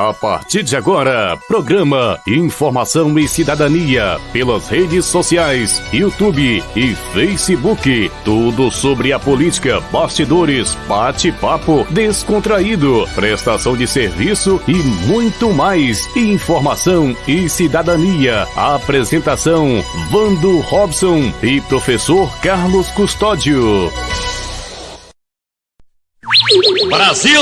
A partir de agora, programa Informação e Cidadania pelas redes sociais, YouTube e Facebook. Tudo sobre a política, bastidores, bate-papo descontraído, prestação de serviço e muito mais. Informação e Cidadania. A apresentação: Vando Robson e professor Carlos Custódio. Brasil!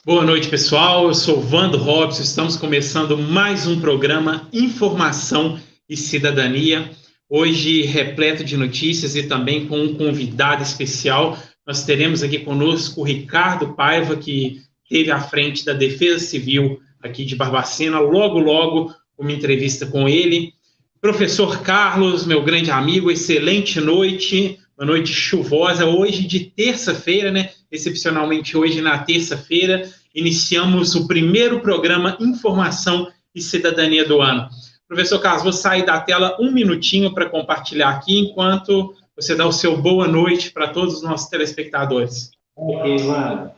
Boa noite, pessoal. Eu sou Vando Robson. Estamos começando mais um programa Informação e Cidadania. Hoje repleto de notícias e também com um convidado especial. Nós teremos aqui conosco o Ricardo Paiva, que esteve à frente da Defesa Civil aqui de Barbacena. Logo, uma entrevista com ele. Professor Carlos, meu grande amigo, excelente noite. Uma noite chuvosa, hoje de terça-feira, né? Excepcionalmente hoje, na terça-feira, iniciamos o primeiro programa Informação e Cidadania do ano. Professor Carlos, vou sair da tela um minutinho para compartilhar aqui, enquanto você dá o seu boa noite para todos os nossos telespectadores. Ok, Vando.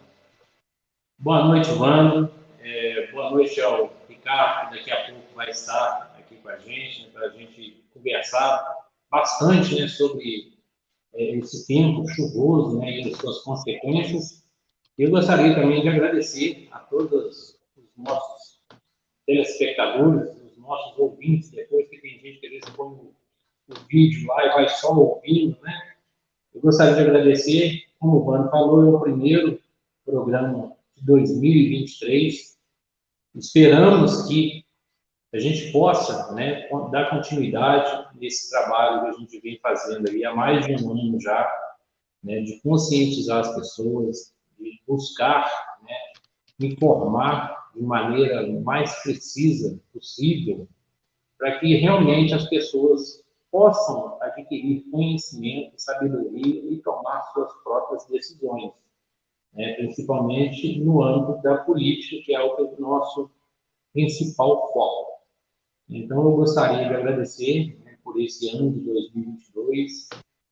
Boa noite, Vando. Boa noite ao Ricardo, que daqui a pouco vai estar aqui com a gente, né, para a gente conversar bastante, né, sobre esse tempo chuvoso, né, e as suas consequências. Eu gostaria também de agradecer a todos os nossos telespectadores, os nossos ouvintes, depois que tem gente que às vezes põe o vídeo lá e vai só ouvindo, né? Eu gostaria de agradecer, como o Vando falou, é o primeiro programa de 2023. Esperamos que a gente possa, né, dar continuidade nesse trabalho que a gente vem fazendo aí há mais de um ano já, né, de conscientizar as pessoas, de buscar, né, informar de maneira mais precisa possível, para que realmente as pessoas possam adquirir conhecimento, sabedoria e tomar suas próprias decisões, né, principalmente no âmbito da política, que é o nosso principal foco. Então, eu gostaria de agradecer, né, por esse ano de 2022,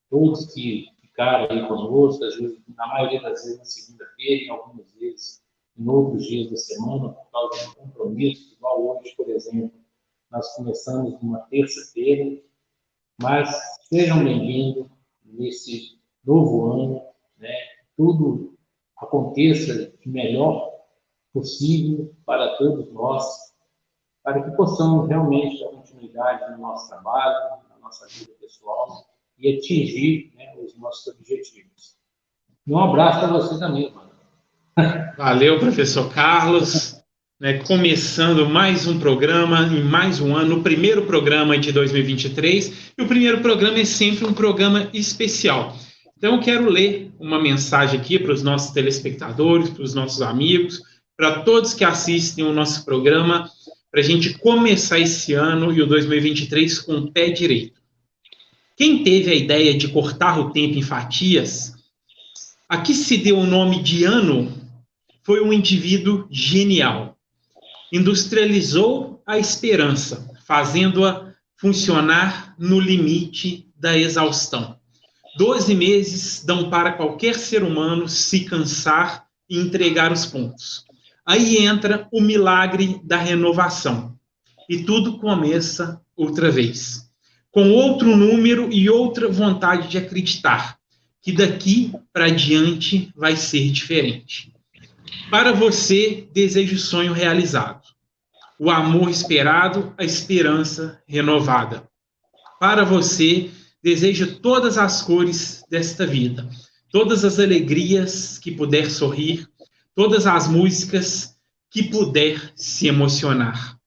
todos que ficaram aí conosco, às vezes, na maioria das vezes na segunda-feira, em algumas vezes em outros dias da semana, por causa de compromissos, igual hoje, por exemplo, nós começamos numa terça-feira, mas sejam bem-vindos nesse novo ano, né, tudo aconteça de melhor possível para todos nós, para que possamos realmente dar continuidade no nosso trabalho, na nossa vida pessoal e atingir, né, os nossos objetivos. E um abraço para você também, mano. Valeu, professor Carlos. Né, começando mais um programa, em mais um ano, o primeiro programa de 2023. E o primeiro programa é sempre um programa especial. Então, eu quero ler uma mensagem aqui para os nossos telespectadores, para os nossos amigos, para todos que assistem o nosso programa, para a gente começar esse ano e o 2023 com o pé direito. Quem teve a ideia de cortar o tempo em fatias, a que se deu o nome de ano, foi um indivíduo genial. Industrializou a esperança, fazendo-a funcionar no limite da exaustão. 12 meses dão para qualquer ser humano se cansar e entregar os pontos. Aí entra o milagre da renovação. E tudo começa outra vez. Com outro número e outra vontade de acreditar que daqui para diante vai ser diferente. Para você, desejo o sonho realizado. O amor esperado, a esperança renovada. Para você, desejo todas as cores desta vida. Todas as alegrias que puder sorrir. Todas as músicas que puder se emocionar.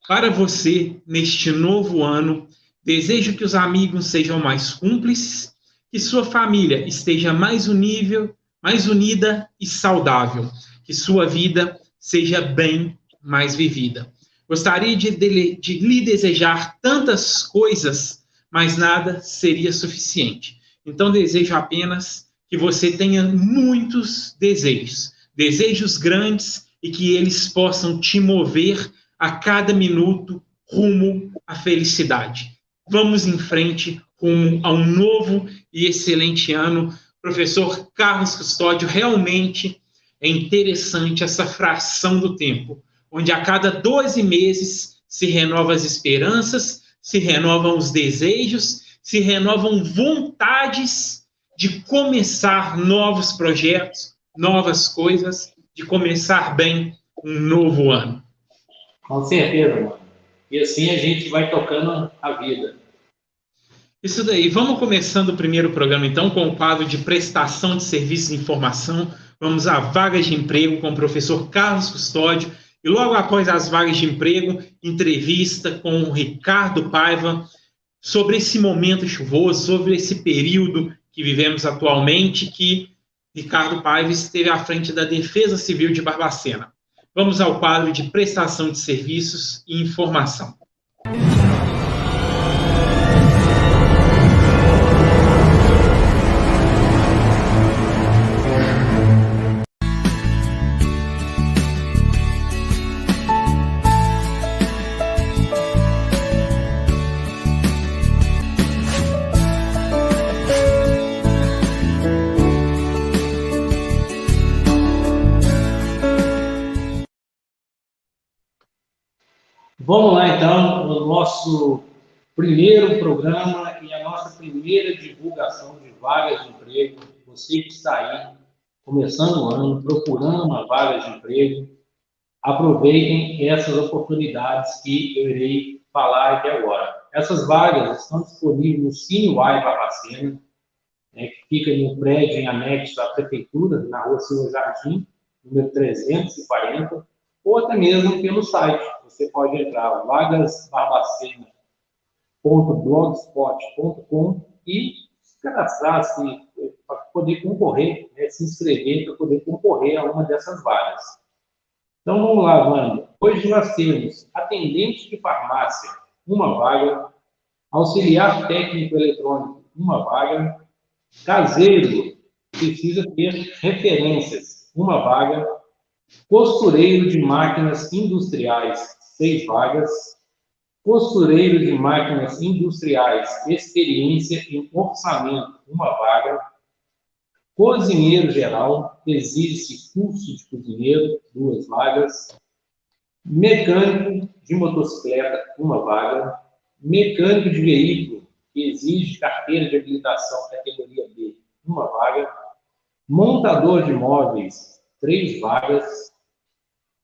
Para você, neste novo ano, desejo que os amigos sejam mais cúmplices, que sua família esteja mais unida e saudável, que sua vida seja bem mais vivida. Gostaria de lhe desejar tantas coisas, mas nada seria suficiente. Então, desejo apenas que você tenha muitos desejos grandes e que eles possam te mover a cada minuto rumo à felicidade. Vamos em frente rumo a um novo e excelente ano. Professor Carlos Custódio, realmente é interessante essa fração do tempo, onde a cada 12 meses se renovam as esperanças, se renovam os desejos, se renovam vontades de começar novos projetos, novas coisas, de começar bem um novo ano. Com certeza, mano. E assim a gente vai tocando a vida. Isso daí. Vamos começando o primeiro programa, então, com o quadro de prestação de serviços de informação. Vamos a vagas de emprego com o professor Carlos Custódio. E logo após as vagas de emprego, entrevista com o Ricardo Paiva sobre esse momento chuvoso, sobre esse período que vivemos atualmente, que Ricardo Paiva esteve à frente da Defesa Civil de Barbacena. Vamos ao quadro de prestação de serviços e informação. Vamos lá, então, no nosso primeiro programa e a nossa primeira divulgação de vagas de emprego. Você que está aí, começando o ano, procurando uma vaga de emprego, aproveitem essas oportunidades que eu irei falar aqui agora. Essas vagas estão disponíveis no CineY Barbacena, que fica no prédio em anexo à Prefeitura, na rua Silva Jardim, número 340, ou até mesmo pelo site. Você pode entrar vagasbarbacena.blogspot.com e se cadastrar para poder concorrer, se inscrever para poder concorrer a uma dessas vagas. Então vamos lá, Wanda. Hoje nós temos atendente de farmácia, uma vaga, auxiliar técnico eletrônico, uma vaga, caseiro, precisa ter referências, uma vaga, costureiro de máquinas industriais, 6 vagas, costureiro de máquinas industriais, experiência em orçamento, uma vaga, cozinheiro geral, exige-se curso de cozinheiro, 2 vagas, mecânico de motocicleta, uma vaga, mecânico de veículo, que exige carteira de habilitação categoria B, uma vaga, montador de móveis, 3 vagas,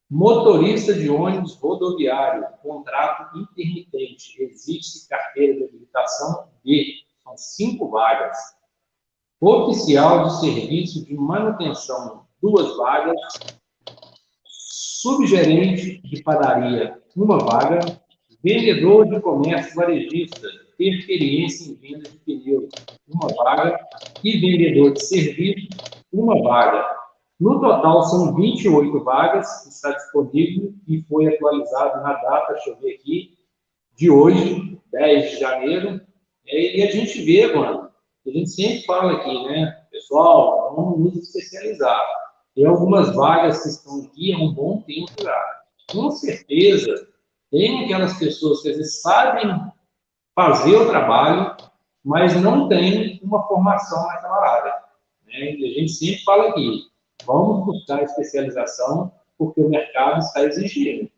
motorista de ônibus rodoviário, contrato intermitente, exige carteira de habilitação B, são 5 vagas, oficial de serviço de manutenção, 2 vagas, subgerente de padaria, uma vaga, vendedor de comércio varejista, ter experiência em venda de pneus, uma vaga, e vendedor de serviço, uma vaga. No total, são 28 vagas que está disponível e foi atualizado na data, deixa eu ver aqui, de hoje, 10 de janeiro. E a gente vê, mano, a gente sempre fala aqui, né? Pessoal, vamos nos especializar. Tem algumas vagas que estão aqui há um bom tempo já. Com certeza, tem aquelas pessoas que às vezes sabem fazer o trabalho, mas não têm uma formação naquela área. Né? E a gente sempre fala aqui, vamos buscar especialização, porque o mercado está exigindo.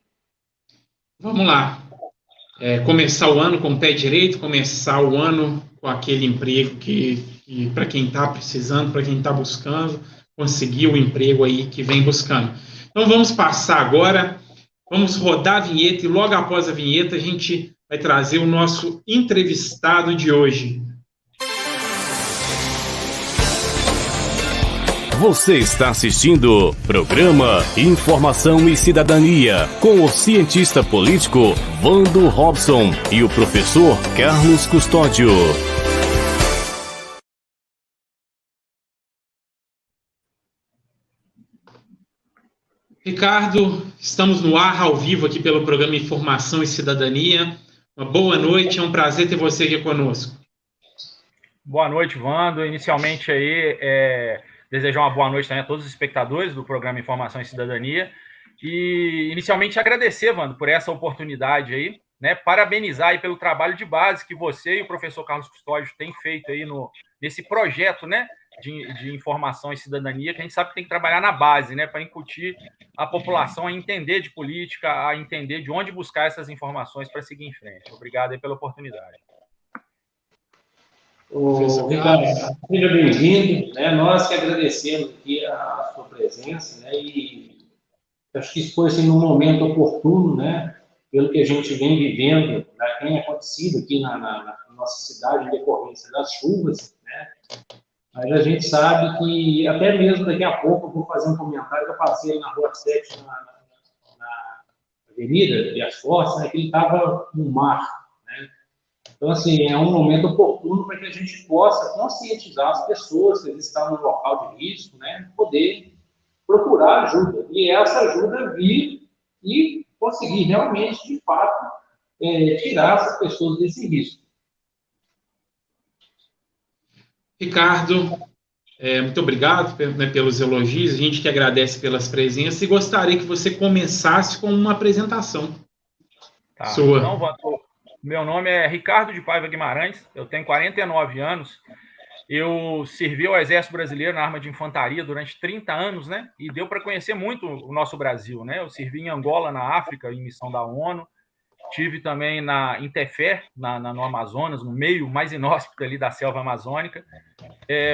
Vamos lá. Começar o ano com o pé direito, começar o ano com aquele emprego que para quem está precisando, para quem está buscando, conseguir o emprego aí que vem buscando. Então vamos passar agora, vamos rodar a vinheta e logo após a vinheta a gente vai trazer o nosso entrevistado de hoje. Você está assistindo programa Informação e Cidadania com o cientista político Vando Robson e o professor Carlos Custódio. Ricardo, estamos no ar, ao vivo aqui pelo programa Informação e Cidadania. Uma boa noite, é um prazer ter você aqui conosco. Boa noite, Vando. Inicialmente aí, desejar uma boa noite também a todos os espectadores do programa Informação e Cidadania. E inicialmente agradecer, Vando, por essa oportunidade aí, né, parabenizar aí pelo trabalho de base que você e o professor Carlos Custódio têm feito aí nesse projeto, né, de informação e cidadania, que a gente sabe que tem que trabalhar na base, né, para incutir a população a entender de política, a entender de onde buscar essas informações para seguir em frente. Obrigado aí pela oportunidade. Ricardo, seja bem-vindo, né? Nós que agradecemos aqui a sua presença, né? E acho que expôs-se num momento oportuno, né? Pelo que a gente vem vivendo, né? Tem acontecido aqui na nossa cidade em decorrência das chuvas, né? Mas a gente sabe que, até mesmo daqui a pouco, eu vou fazer um comentário que eu passei na Rua 7, na Avenida Vias Fortes, né? Que ele estava no mar, né? Então, assim, é um momento oportuno para que a gente possa conscientizar as pessoas que estão no local de risco, né, poder procurar ajuda. E essa ajuda vir e conseguir realmente, de fato, tirar essas pessoas desse risco. Ricardo, muito obrigado pelos elogios. A gente que agradece pelas presenças e gostaria que você começasse com uma apresentação sua. Então, meu nome é Ricardo de Paiva Guimarães, eu tenho 49 anos, eu servi ao Exército Brasileiro na arma de infantaria durante 30 anos, né? E deu para conhecer muito o nosso Brasil, né? Eu servi em Angola, na África, em missão da ONU, tive também em Tefé, no Amazonas, no meio mais inóspito ali da selva amazônica.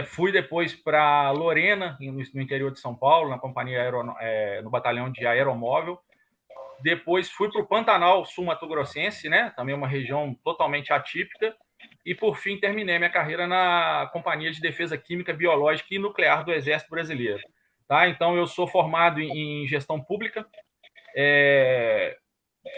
Fui depois para Lorena, no interior de São Paulo, na companhia no batalhão de aeromóvel. Depois fui para o Pantanal Sul-Mato-Grossense, né? Também uma região totalmente atípica. E, por fim, terminei minha carreira na Companhia de Defesa Química, Biológica e Nuclear do Exército Brasileiro. Tá? Então, eu sou formado em gestão pública.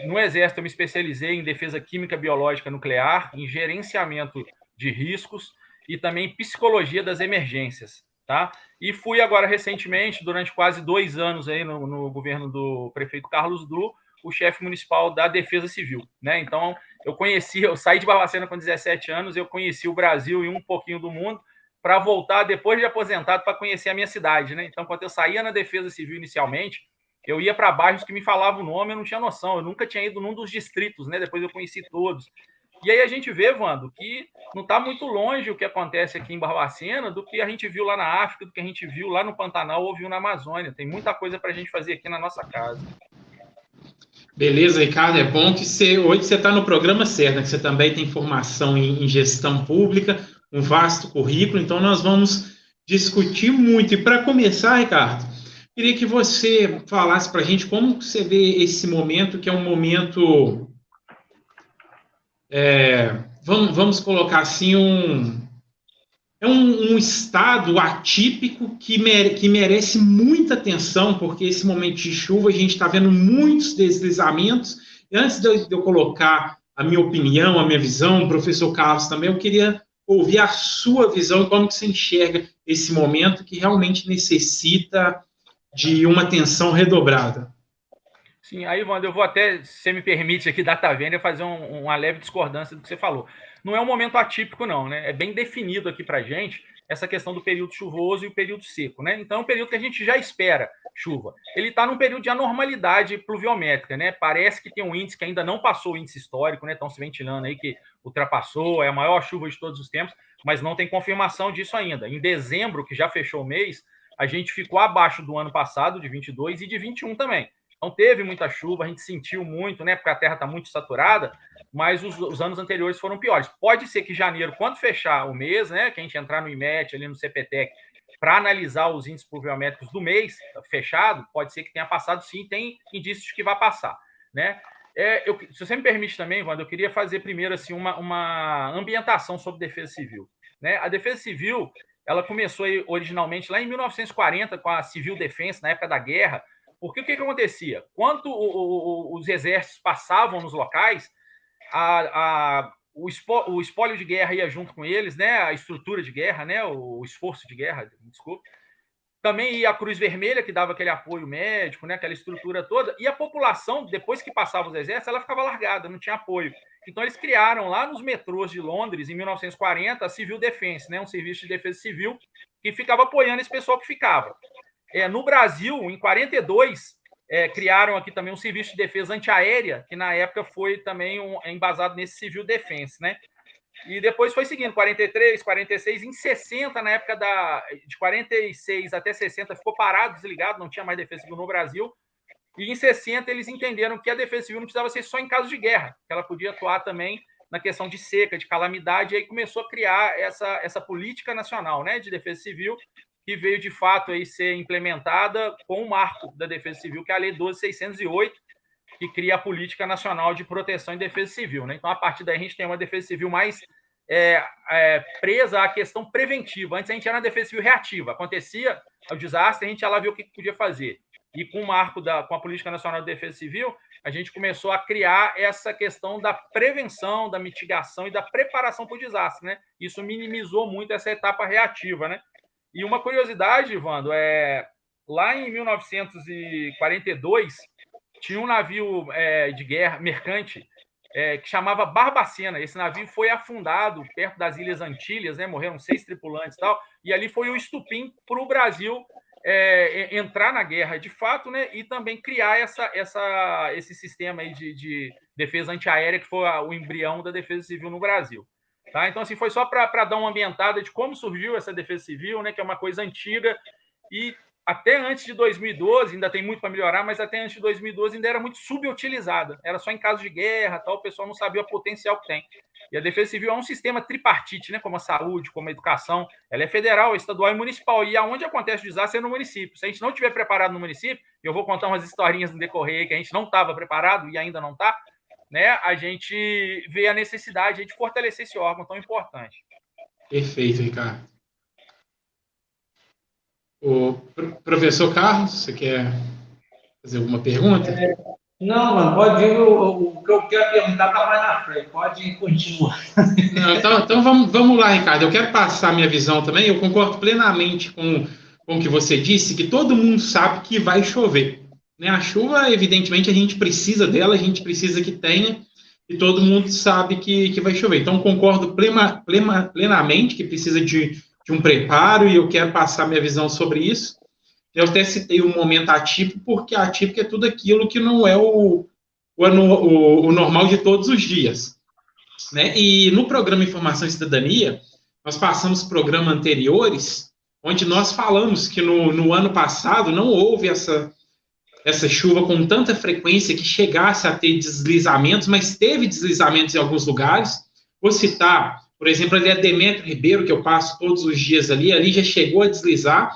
No Exército, eu me especializei em defesa química, biológica, nuclear, em gerenciamento de riscos e também em psicologia das emergências. Tá? E fui agora recentemente, durante quase 2 anos aí no governo do prefeito Carlos Du, o chefe municipal da Defesa Civil, né? Então, eu saí de Barbacena com 17 anos, eu conheci o Brasil e um pouquinho do mundo, para voltar depois de aposentado para conhecer a minha cidade, né? Então, quando eu saía na Defesa Civil inicialmente, eu ia para bairros que me falavam o nome, eu não tinha noção, eu nunca tinha ido num dos distritos, né? Depois eu conheci todos. E aí a gente vê, Wando, que não está muito longe o que acontece aqui em Barbacena do que a gente viu lá na África, do que a gente viu lá no Pantanal ou viu na Amazônia. Tem muita coisa para a gente fazer aqui na nossa casa. Beleza, Ricardo, é bom que hoje você está no programa certo, né? Que você também tem formação em gestão pública, um vasto currículo, então nós vamos discutir muito. E para começar, Ricardo, queria que você falasse para a gente como você vê esse momento, que é um momento... vamos colocar assim, um estado atípico que merece muita atenção, porque esse momento de chuva a gente está vendo muitos deslizamentos. E antes de eu colocar a minha opinião, a minha visão, o professor Carlos também, eu queria ouvir a sua visão e como que você enxerga esse momento que realmente necessita de uma atenção redobrada. Sim, aí, Wanda, eu vou até, se você me permite aqui, data vênia, fazer uma leve discordância do que você falou. Não é um momento atípico, não, né? É bem definido aqui para a gente essa questão do período chuvoso e o período seco, né? Então, é um período que a gente já espera chuva. Ele está num período de anormalidade pluviométrica, né? Parece que tem um índice que ainda não passou o índice histórico, né? Estão se ventilando aí que ultrapassou, é a maior chuva de todos os tempos, mas não tem confirmação disso ainda. Em dezembro, que já fechou o mês, a gente ficou abaixo do ano passado, de 22, e de 21 também. Então, teve muita chuva, a gente sentiu muito, né? Porque a terra está muito saturada, mas os anos anteriores foram piores. Pode ser que janeiro, quando fechar o mês, né? Que a gente entrar no IMET, ali no CPTEC, para analisar os índices pluviométricos do mês fechado, pode ser que tenha passado sim, tem indícios de que vai passar, né? Se você me permite também, Wanda, eu queria fazer primeiro assim, uma ambientação sobre defesa civil, né? A defesa civil, ela começou originalmente lá em 1940 com a Civil Defense, na época da guerra. Porque o que acontecia? Quando os exércitos passavam nos locais, o espólio de guerra ia junto com eles, né? A estrutura de guerra, né? O esforço de guerra, desculpe. Também ia a Cruz Vermelha, que dava aquele apoio médico, né? Aquela estrutura toda. E a população, depois que passava os exércitos, ela ficava largada, não tinha apoio. Então, eles criaram lá nos metrôs de Londres, em 1940, a Civil Defense, né? Um serviço de defesa civil que ficava apoiando esse pessoal que ficava. No Brasil, em 42, criaram aqui também um serviço de defesa antiaérea, que na época foi também embasado nesse Civil Defense, né? E depois foi seguindo, 43, 46, em 60, na época de 46 até 60, ficou parado, desligado, não tinha mais defesa civil no Brasil. E em 60 eles entenderam que a defesa civil não precisava ser só em caso de guerra, que ela podia atuar também na questão de seca, de calamidade, e aí começou a criar essa política nacional, né, de defesa civil, que veio de fato aí ser implementada com o marco da defesa civil, que é a Lei 12.608, que cria a Política Nacional de Proteção e Defesa Civil, né? Então, a partir daí, a gente tem uma defesa civil mais presa à questão preventiva. Antes, a gente era na defesa civil reativa. Acontecia o desastre, a gente ia lá ver o que podia fazer. E com o marco com a Política Nacional de Defesa Civil, a gente começou a criar essa questão da prevenção, da mitigação e da preparação para o desastre, né? Isso minimizou muito essa etapa reativa, né? E uma curiosidade, Ivando, lá em 1942, tinha um navio de guerra mercante que chamava Barbacena. Esse navio foi afundado perto das Ilhas Antilhas, né? Morreram 6 tripulantes e tal, e ali foi o estupim para o Brasil entrar na guerra de fato, né? E também criar esse sistema aí de defesa antiaérea, que foi o embrião da defesa civil no Brasil. Tá? Então, assim, foi só para dar uma ambientada de como surgiu essa defesa civil, né? Que é uma coisa antiga, e até antes de 2012, ainda tem muito para melhorar, mas até antes de 2012 ainda era muito subutilizada. Era só em caso de guerra, tal, o pessoal não sabia o potencial que tem. E a defesa civil é um sistema tripartite, né, como a saúde, como a educação. Ela é federal, estadual e municipal. E aonde acontece o desastre é no município. Se a gente não estiver preparado no município, eu vou contar umas historinhas no decorrer que a gente não estava preparado e ainda não está, né, a gente vê a necessidade de fortalecer esse órgão tão importante. Perfeito, Ricardo. O professor Carlos, você quer fazer alguma pergunta? Não, mano, pode ir. O que eu quero perguntar está mais na frente. Pode continuar. Não, então vamos lá, Ricardo. Eu quero passar a minha visão também. Eu concordo plenamente com o que você disse, que todo mundo sabe que vai chover. Né? A chuva, evidentemente, a gente precisa dela, a gente precisa que tenha, e todo mundo sabe que vai chover. Então, concordo plenamente que precisa de um preparo, e eu quero passar minha visão sobre isso. Eu até citei um momento atípico, porque atípico é tudo aquilo que não é o normal de todos os dias. Né? E no programa Informação e Cidadania, nós passamos programas anteriores, onde nós falamos que no ano passado não houve essa chuva com tanta frequência que chegasse a ter deslizamentos, mas teve deslizamentos em alguns lugares. Vou citar, por exemplo, ali a Demétrio Ribeiro, que eu passo todos os dias ali já chegou a deslizar.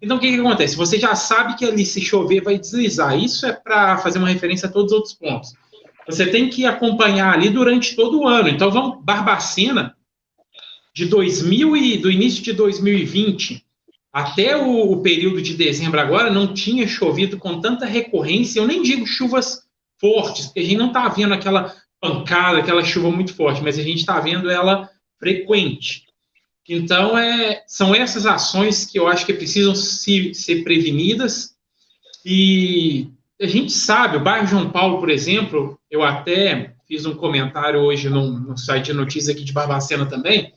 Então, o que acontece? Você já sabe que ali, se chover, vai deslizar. Isso é para fazer uma referência a todos os outros pontos. Você tem que acompanhar ali durante todo o ano. Então, vamos, Barbacena, do início de 2020 até o período de dezembro agora, não tinha chovido com tanta recorrência. Eu nem digo chuvas fortes, porque a gente não está vendo aquela pancada, aquela chuva muito forte, mas a gente está vendo ela frequente. Então, são essas ações que eu acho que precisam ser prevenidas. E a gente sabe, o bairro João Paulo, por exemplo, eu até fiz um comentário hoje no site de notícias aqui de Barbacena também.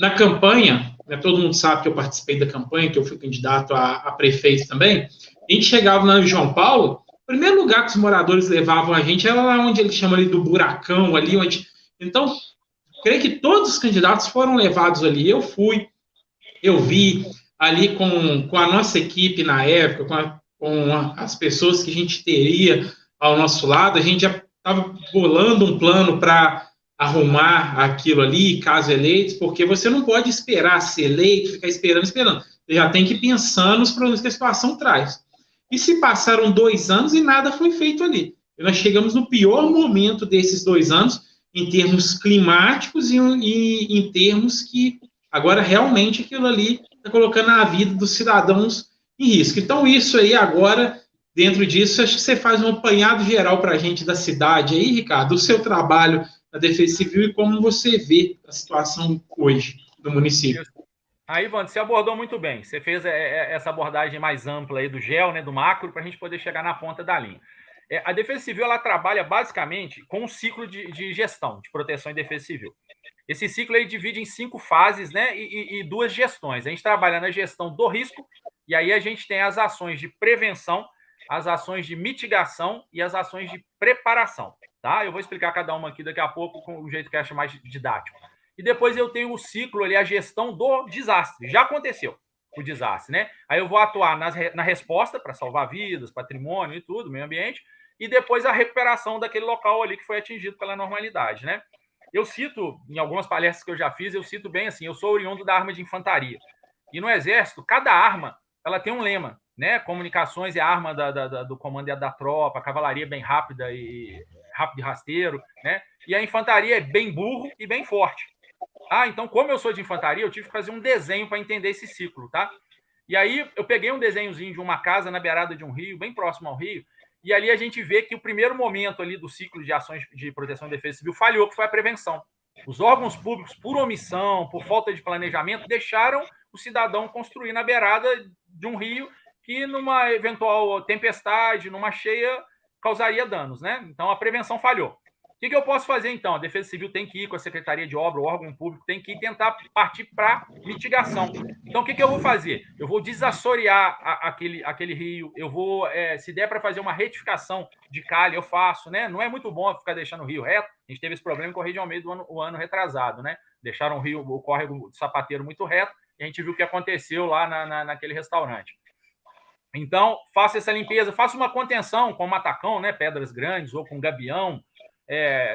Na campanha, né, todo mundo sabe que eu participei da campanha, que eu fui candidato a prefeito também. A gente chegava no João Paulo, o primeiro lugar que os moradores levavam a gente era lá onde eles chamam ali do buracão, ali onde... Então, creio que todos os candidatos foram levados ali. Eu fui, eu vi ali com a nossa equipe na época, com as pessoas que a gente teria ao nosso lado, a gente já estava bolando um plano para arrumar aquilo ali, caso eleitos, porque você não pode esperar ser eleito, ficar esperando. Você já tem que ir pensando nos problemas que a situação traz. E se passaram 2 anos e nada foi feito ali. E nós chegamos no pior momento desses 2 anos, em termos climáticos e em termos que agora realmente aquilo ali está colocando a vida dos cidadãos em risco. Então, isso aí agora, dentro disso, acho que você faz um apanhado geral para a gente da cidade aí, Ricardo, do seu trabalho na Defesa Civil e como você vê a situação hoje no município. Aí, Ivan, você abordou muito bem. Você fez essa abordagem mais ampla aí do gel, né, do macro, para a gente poder chegar na ponta da linha. A Defesa Civil ela trabalha basicamente com um ciclo de gestão, de proteção e defesa civil. Esse ciclo ele divide em 5 fases, né, e 2 gestões. A gente trabalha na gestão do risco, e aí a gente tem as ações de prevenção, as ações de mitigação e as ações de preparação. Tá? Eu vou explicar cada uma aqui daqui a pouco com o jeito que eu acho mais didático. E depois eu tenho o ciclo ali, a gestão do desastre. Já aconteceu o desastre, né? Aí eu vou atuar na resposta para salvar vidas, patrimônio e tudo, meio ambiente, e depois a recuperação daquele local ali que foi atingido pela normalidade, né? Eu cito, em algumas palestras que eu já fiz, eu cito bem assim, eu sou oriundo da arma de infantaria. E no Exército, cada arma, ela tem um lema, né? Comunicações é a arma do comando da tropa, a cavalaria é bem rápida e rápido e rasteiro, né? E a infantaria é bem burro e bem forte. Ah, então, como eu sou de infantaria, eu tive que fazer um desenho para entender esse ciclo, tá? E aí, eu peguei um desenhozinho de uma casa na beirada de um rio, bem próximo ao rio, e ali a gente vê que o primeiro momento ali do ciclo de ações de proteção e defesa civil falhou, que foi a prevenção. Os órgãos públicos, por omissão, por falta de planejamento, deixaram o cidadão construir na beirada de um rio que, numa eventual tempestade, numa cheia, causaria danos, né? Então, a prevenção falhou. O que eu posso fazer, então? A Defesa Civil tem que ir com a Secretaria de Obra, o órgão público tem que ir tentar partir para mitigação. Então, o que eu vou fazer? Eu vou desassorear aquele rio, eu vou, se der para fazer uma retificação de calha, eu faço, né? Não é muito bom ficar deixando o rio reto. A gente teve esse problema com o Rio de Almeida o ano retrasado, né? Deixaram o córrego do Sapateiro muito reto e a gente viu o que aconteceu lá naquele restaurante. Então, faça essa limpeza, faça uma contenção com matacão, né? Pedras grandes ou com gabião,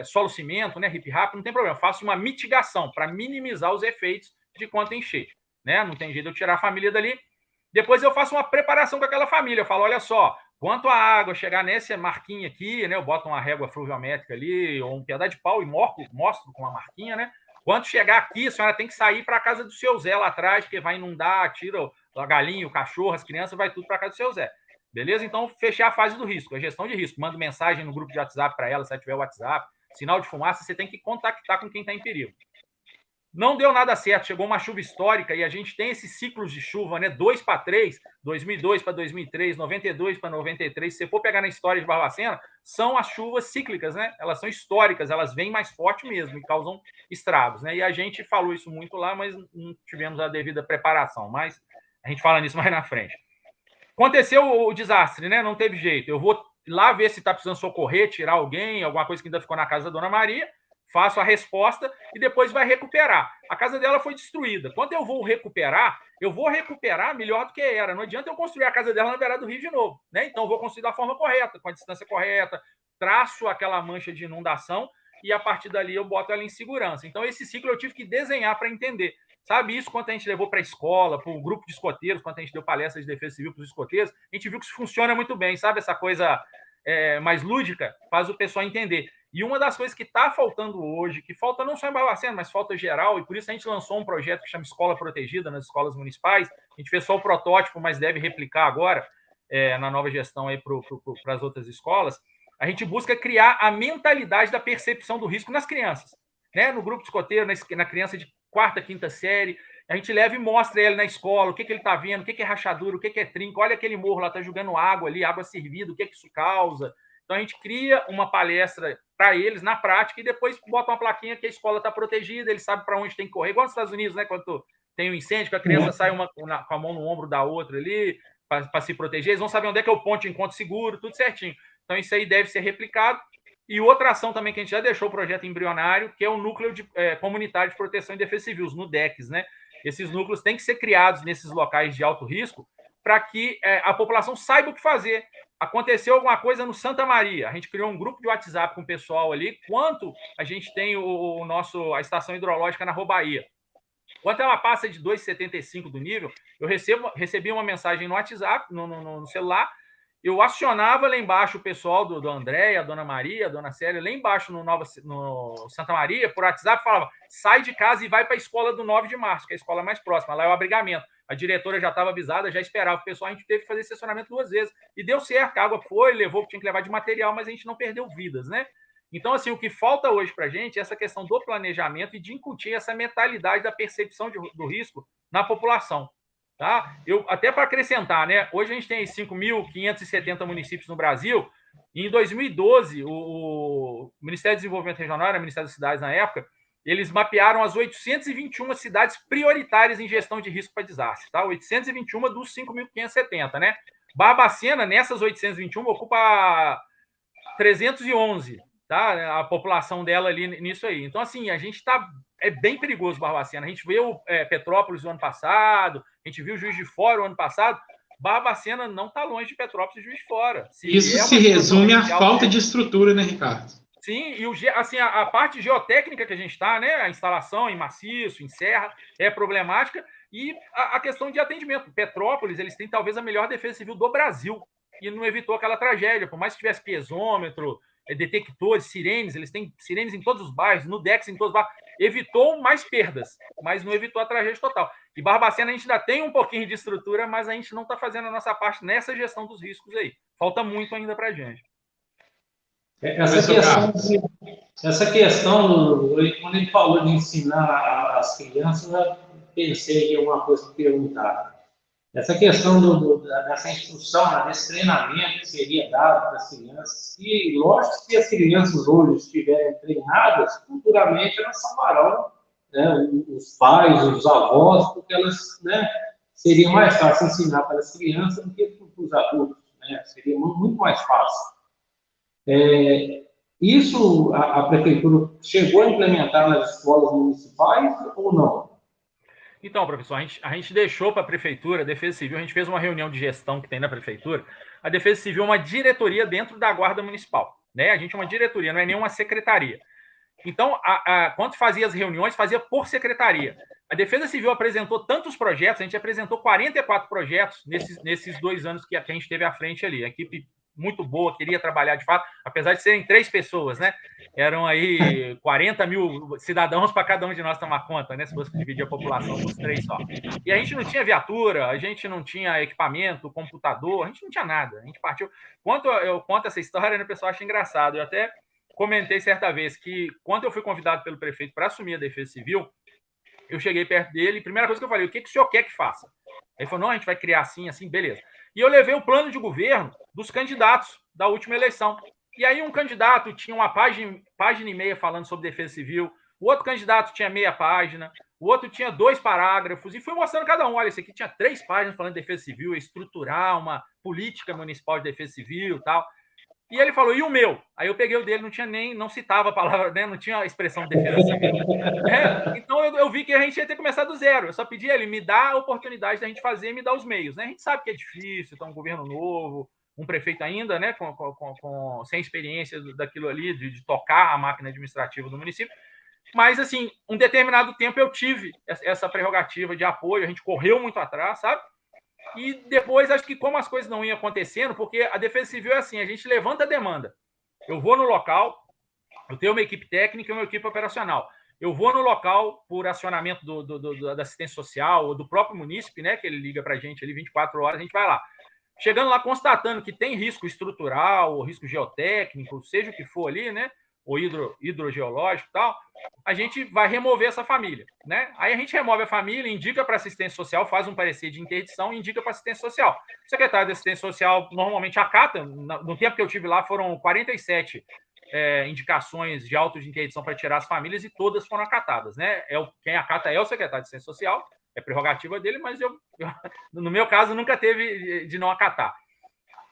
solo cimento, né, hip-rap, não tem problema. Eu faço uma mitigação para minimizar os efeitos de quando encher, né? Não tem jeito de eu tirar a família dali. Depois eu faço uma preparação com aquela família. Eu falo, olha só, quanto a água chegar nessa marquinha aqui, né? Eu boto uma régua fluviométrica ali ou um pedaço de pau e mostro com uma marquinha, né? Quando chegar aqui, a senhora tem que sair para a casa do seu Zé lá atrás, porque vai inundar, tira a galinha, o cachorro, as crianças, vai tudo para a casa do seu Zé. Beleza? Então, fechar a fase do risco, a gestão de risco. Manda mensagem no grupo de WhatsApp para ela, se ela tiver WhatsApp. Sinal de fumaça, você tem que contactar com quem está em perigo. Não deu nada certo, chegou uma chuva histórica e a gente tem esses ciclos de chuva, né? 2 para 3, 2002 para 2003, 92 para 93. Se você for pegar na história de Barbacena, são as chuvas cíclicas, né? Elas são históricas, elas vêm mais forte mesmo e causam estragos, né? E a gente falou isso muito lá, mas não tivemos a devida preparação. Mas a gente fala nisso mais na frente. Aconteceu o desastre, né? Não teve jeito. Eu vou lá ver se está precisando socorrer, tirar alguém, alguma coisa que ainda ficou na casa da Dona Maria, faço a resposta e depois vai recuperar. A casa dela foi destruída. Quando eu vou recuperar melhor do que era. Não adianta eu construir a casa dela na beirada do rio de novo, né? Então eu vou construir da forma correta, com a distância correta, traço aquela mancha de inundação e a partir dali eu boto ela em segurança. Então esse ciclo eu tive que desenhar para entender. Sabe isso quando a gente levou para a escola, para o grupo de escoteiros, quando a gente deu palestra de defesa civil para os escoteiros, a gente viu que isso funciona muito bem, sabe? Essa coisa mais lúdica faz o pessoal entender. E uma das coisas que está faltando hoje, que falta não só em Barbacena, mas falta geral, e por isso a gente lançou um projeto que chama Escola Protegida nas escolas municipais. A gente fez só o protótipo, mas deve replicar agora na nova gestão para as outras escolas. A gente busca criar a mentalidade da percepção do risco nas crianças, né? No grupo de escoteiro, na criança de 4ª, 5ª série, a gente leva e mostra ele na escola, o que ele está vendo, o que é rachadura, o que é trinco, olha aquele morro lá, está jogando água ali, água servida, o que isso causa. Então, a gente cria uma palestra para eles na prática e depois bota uma plaquinha que a escola está protegida, ele sabe para onde tem que correr, igual nos Estados Unidos, né? Quando tem um incêndio, que a criança sai com a mão no ombro da outra ali, para se proteger, eles vão saber onde é que é o ponto de encontro seguro, tudo certinho. Então, isso aí deve ser replicado. E outra ação também que a gente já deixou o projeto embrionário, que é o Núcleo Comunitário de Proteção e Defesa Civil, os NUDECs, né? Esses núcleos têm que ser criados nesses locais de alto risco para que a população saiba o que fazer. Aconteceu alguma coisa no Santa Maria, a gente criou um grupo de WhatsApp com o pessoal ali, quanto a gente tem a estação hidrológica na Robaía. Quando ela passa de 2,75 do nível, eu recebi uma mensagem no WhatsApp, no celular, eu acionava lá embaixo o pessoal do André, a Dona Maria, a Dona Célia, lá embaixo no Santa Maria, por WhatsApp, falava, sai de casa e vai para a escola do 9 de março, que é a escola mais próxima, lá é o abrigamento. A diretora já estava avisada, já esperava o pessoal, a gente teve que fazer estacionamento 2 vezes. E deu certo, a água foi, levou o que tinha que levar de material, mas a gente não perdeu vidas, né? Então, assim, o que falta hoje para a gente é essa questão do planejamento e de incutir essa mentalidade da percepção do risco na população. Tá? Até para acrescentar, né? Hoje a gente tem 5.570 municípios no Brasil. E em 2012, o Ministério do Desenvolvimento Regional, era o Ministério das Cidades na época, eles mapearam as 821 cidades prioritárias em gestão de risco para desastre. Tá? 821 dos 5.570, né? Barbacena, nessas 821, ocupa 311, tá? A população dela ali nisso aí. Então, assim, a gente está... É bem perigoso Barbacena. A gente viu Petrópolis o ano passado, a gente viu Juiz de Fora o ano passado. Barbacena não está longe de Petrópolis e Juiz de Fora. Isso se resume à falta de estrutura, né, Ricardo? Sim, e assim, a parte geotécnica que a gente está, né? A instalação em maciço, em serra, é problemática. E a questão de atendimento. Petrópolis, eles têm talvez a melhor defesa civil do Brasil. E não evitou aquela tragédia. Por mais que tivesse piezômetro, detectores, sirenes, eles têm sirenes em todos os bairros, no Dex em todos os bairros. Evitou mais perdas, mas não evitou a tragédia total. E Barbacena a gente ainda tem um pouquinho de estrutura, mas a gente não está fazendo a nossa parte nessa gestão dos riscos aí. Falta muito ainda para a gente. Essa questão, quando ele falou de ensinar as crianças, eu pensei em uma coisa para perguntar. Essa questão dessa instrução, desse treinamento que seria dado para as crianças, e lógico que se as crianças hoje estiverem treinadas, futuramente elas salvarão, né, os pais, os avós, porque elas, né, seria mais fácil ensinar para as crianças do que para os adultos, né? Seria muito mais fácil. Isso a prefeitura chegou a implementar nas escolas municipais ou não? Então, professor, a gente deixou para a prefeitura, a Defesa Civil, a gente fez uma reunião de gestão que tem na prefeitura. A Defesa Civil é uma diretoria dentro da Guarda Municipal, né? A gente é uma diretoria, não é nenhuma secretaria. Então, quando fazia as reuniões, fazia por secretaria. A Defesa Civil apresentou tantos projetos, a gente apresentou 44 projetos nesses 2 anos que a gente teve à frente ali. A equipe muito boa, queria trabalhar de fato, apesar de serem 3 pessoas, né? Eram aí 40 mil cidadãos para cada um de nós tomar conta, né? Se fosse dividir a população dos 3 só. E a gente não tinha viatura, a gente não tinha equipamento, computador, a gente não tinha nada. A gente partiu. Eu conto essa história, né, o pessoal acha engraçado. Eu até comentei certa vez que, quando eu fui convidado pelo prefeito para assumir a Defesa Civil, eu cheguei perto dele e a primeira coisa que eu falei, o que o senhor quer que faça? Ele falou, não, a gente vai criar assim, beleza. E eu levei o plano de governo dos candidatos da última eleição. E aí um candidato tinha uma página e meia falando sobre defesa civil, o outro candidato tinha meia página, o outro tinha 2 parágrafos, e fui mostrando cada um. Olha, esse aqui tinha 3 páginas falando de defesa civil, estruturar uma política municipal de defesa civil e tal. E ele falou, e o meu? Aí eu peguei o dele, não citava a palavra, né? Não tinha a expressão defesa civil. Então eu vi que a gente ia ter que começar do zero. Eu só pedi a ele, me dá a oportunidade da gente fazer e me dar os meios, né? A gente sabe que é difícil, tá um governo novo, um prefeito ainda, né? Sem experiência daquilo ali, de tocar a máquina administrativa do município. Mas, assim, um determinado tempo eu tive essa prerrogativa de apoio, a gente correu muito atrás, sabe? E depois, acho que como as coisas não iam acontecendo, porque a Defesa Civil é assim, a gente levanta a demanda. Eu vou no local, eu tenho uma equipe técnica e uma equipe operacional. Eu vou no local por acionamento da assistência social ou do próprio munícipe, né, que ele liga para a gente ali 24 horas, a gente vai lá. Chegando lá, constatando que tem risco estrutural, ou risco geotécnico, seja o que for ali, né, ou hidrogeológico e tal, a gente vai remover essa família, né? Aí a gente remove a família, indica para assistência social, faz um parecer de interdição e indica para assistência social. O secretário de assistência social normalmente acata, no tempo que eu tive lá foram 47 indicações de auto de interdição para tirar as famílias e todas foram acatadas, né? Quem acata é o secretário de assistência social, é prerrogativa dele, mas no meu caso nunca teve de não acatar.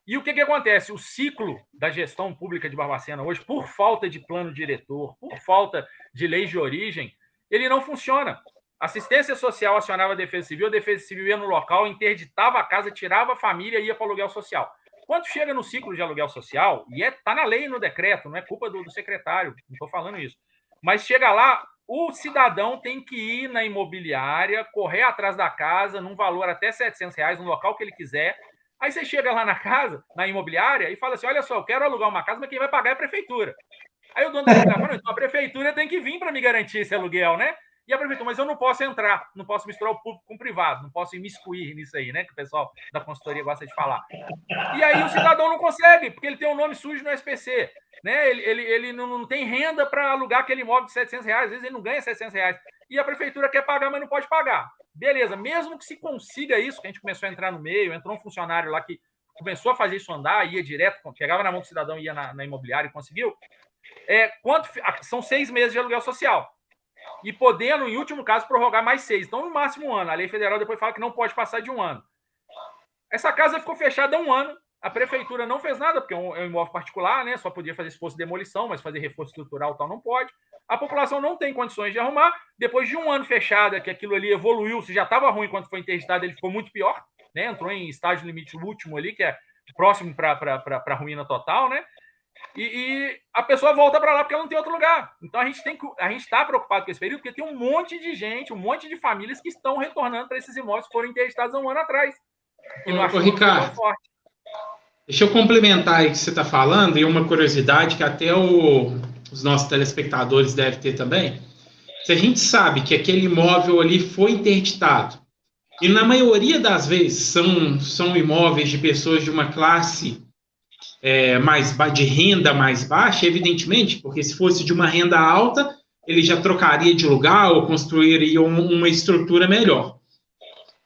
E o que acontece? O ciclo da gestão pública de Barbacena hoje, por falta de plano diretor, por falta de leis de origem, ele não funciona. Assistência social acionava a Defesa Civil ia no local, interditava a casa, tirava a família e ia para o aluguel social. Quando chega no ciclo de aluguel social, e está na lei e no decreto, não é culpa do secretário, não estou falando isso, mas chega lá, o cidadão tem que ir na imobiliária, correr atrás da casa, num valor até R$700, no local que ele quiser. Aí você chega lá na casa, na imobiliária, e fala assim, olha só, eu quero alugar uma casa, mas quem vai pagar é a prefeitura. Aí o dono da imobiliária fala, então a prefeitura tem que vir para me garantir esse aluguel, né? E a prefeitura, mas eu não posso entrar, não posso misturar o público com o privado, não posso imiscuir nisso aí, né? Que o pessoal da consultoria gosta de falar. E aí o cidadão não consegue, porque ele tem um nome sujo no SPC, né? Ele não tem renda para alugar aquele imóvel de R$700, às vezes ele não ganha R$700. E a prefeitura quer pagar, mas não pode pagar. Beleza, mesmo que se consiga isso, que a gente começou a entrar no meio, entrou um funcionário lá que começou a fazer isso andar, ia direto, chegava na mão do cidadão, ia na imobiliária e conseguiu. São 6 meses de aluguel social. E podendo, em último caso, prorrogar mais 6. Então, no máximo 1 ano. A lei federal depois fala que não pode passar de 1 ano. Essa casa ficou fechada há 1 ano. A prefeitura não fez nada, porque é um imóvel particular, né? Só podia fazer se fosse demolição, mas fazer reforço estrutural tal não pode. A população não tem condições de arrumar. Depois de 1 ano fechada, que aquilo ali evoluiu, se já estava ruim quando foi interditado, ele ficou muito pior, né? Entrou em estágio limite último ali, que é próximo para a ruína total, né? E a pessoa volta para lá porque ela não tem outro lugar. Então a gente está preocupado com esse período, porque tem um monte de gente, um monte de famílias que estão retornando para esses imóveis que foram interditados há 1 ano atrás. E não achou Ricardo, forte. Deixa eu complementar aí o que você está falando, e uma curiosidade que até os nossos telespectadores devem ter também. Se a gente sabe que aquele imóvel ali foi interditado, e na maioria das vezes são imóveis de pessoas de uma classe de renda mais baixa, evidentemente, porque se fosse de uma renda alta, ele já trocaria de lugar ou construiria uma estrutura melhor.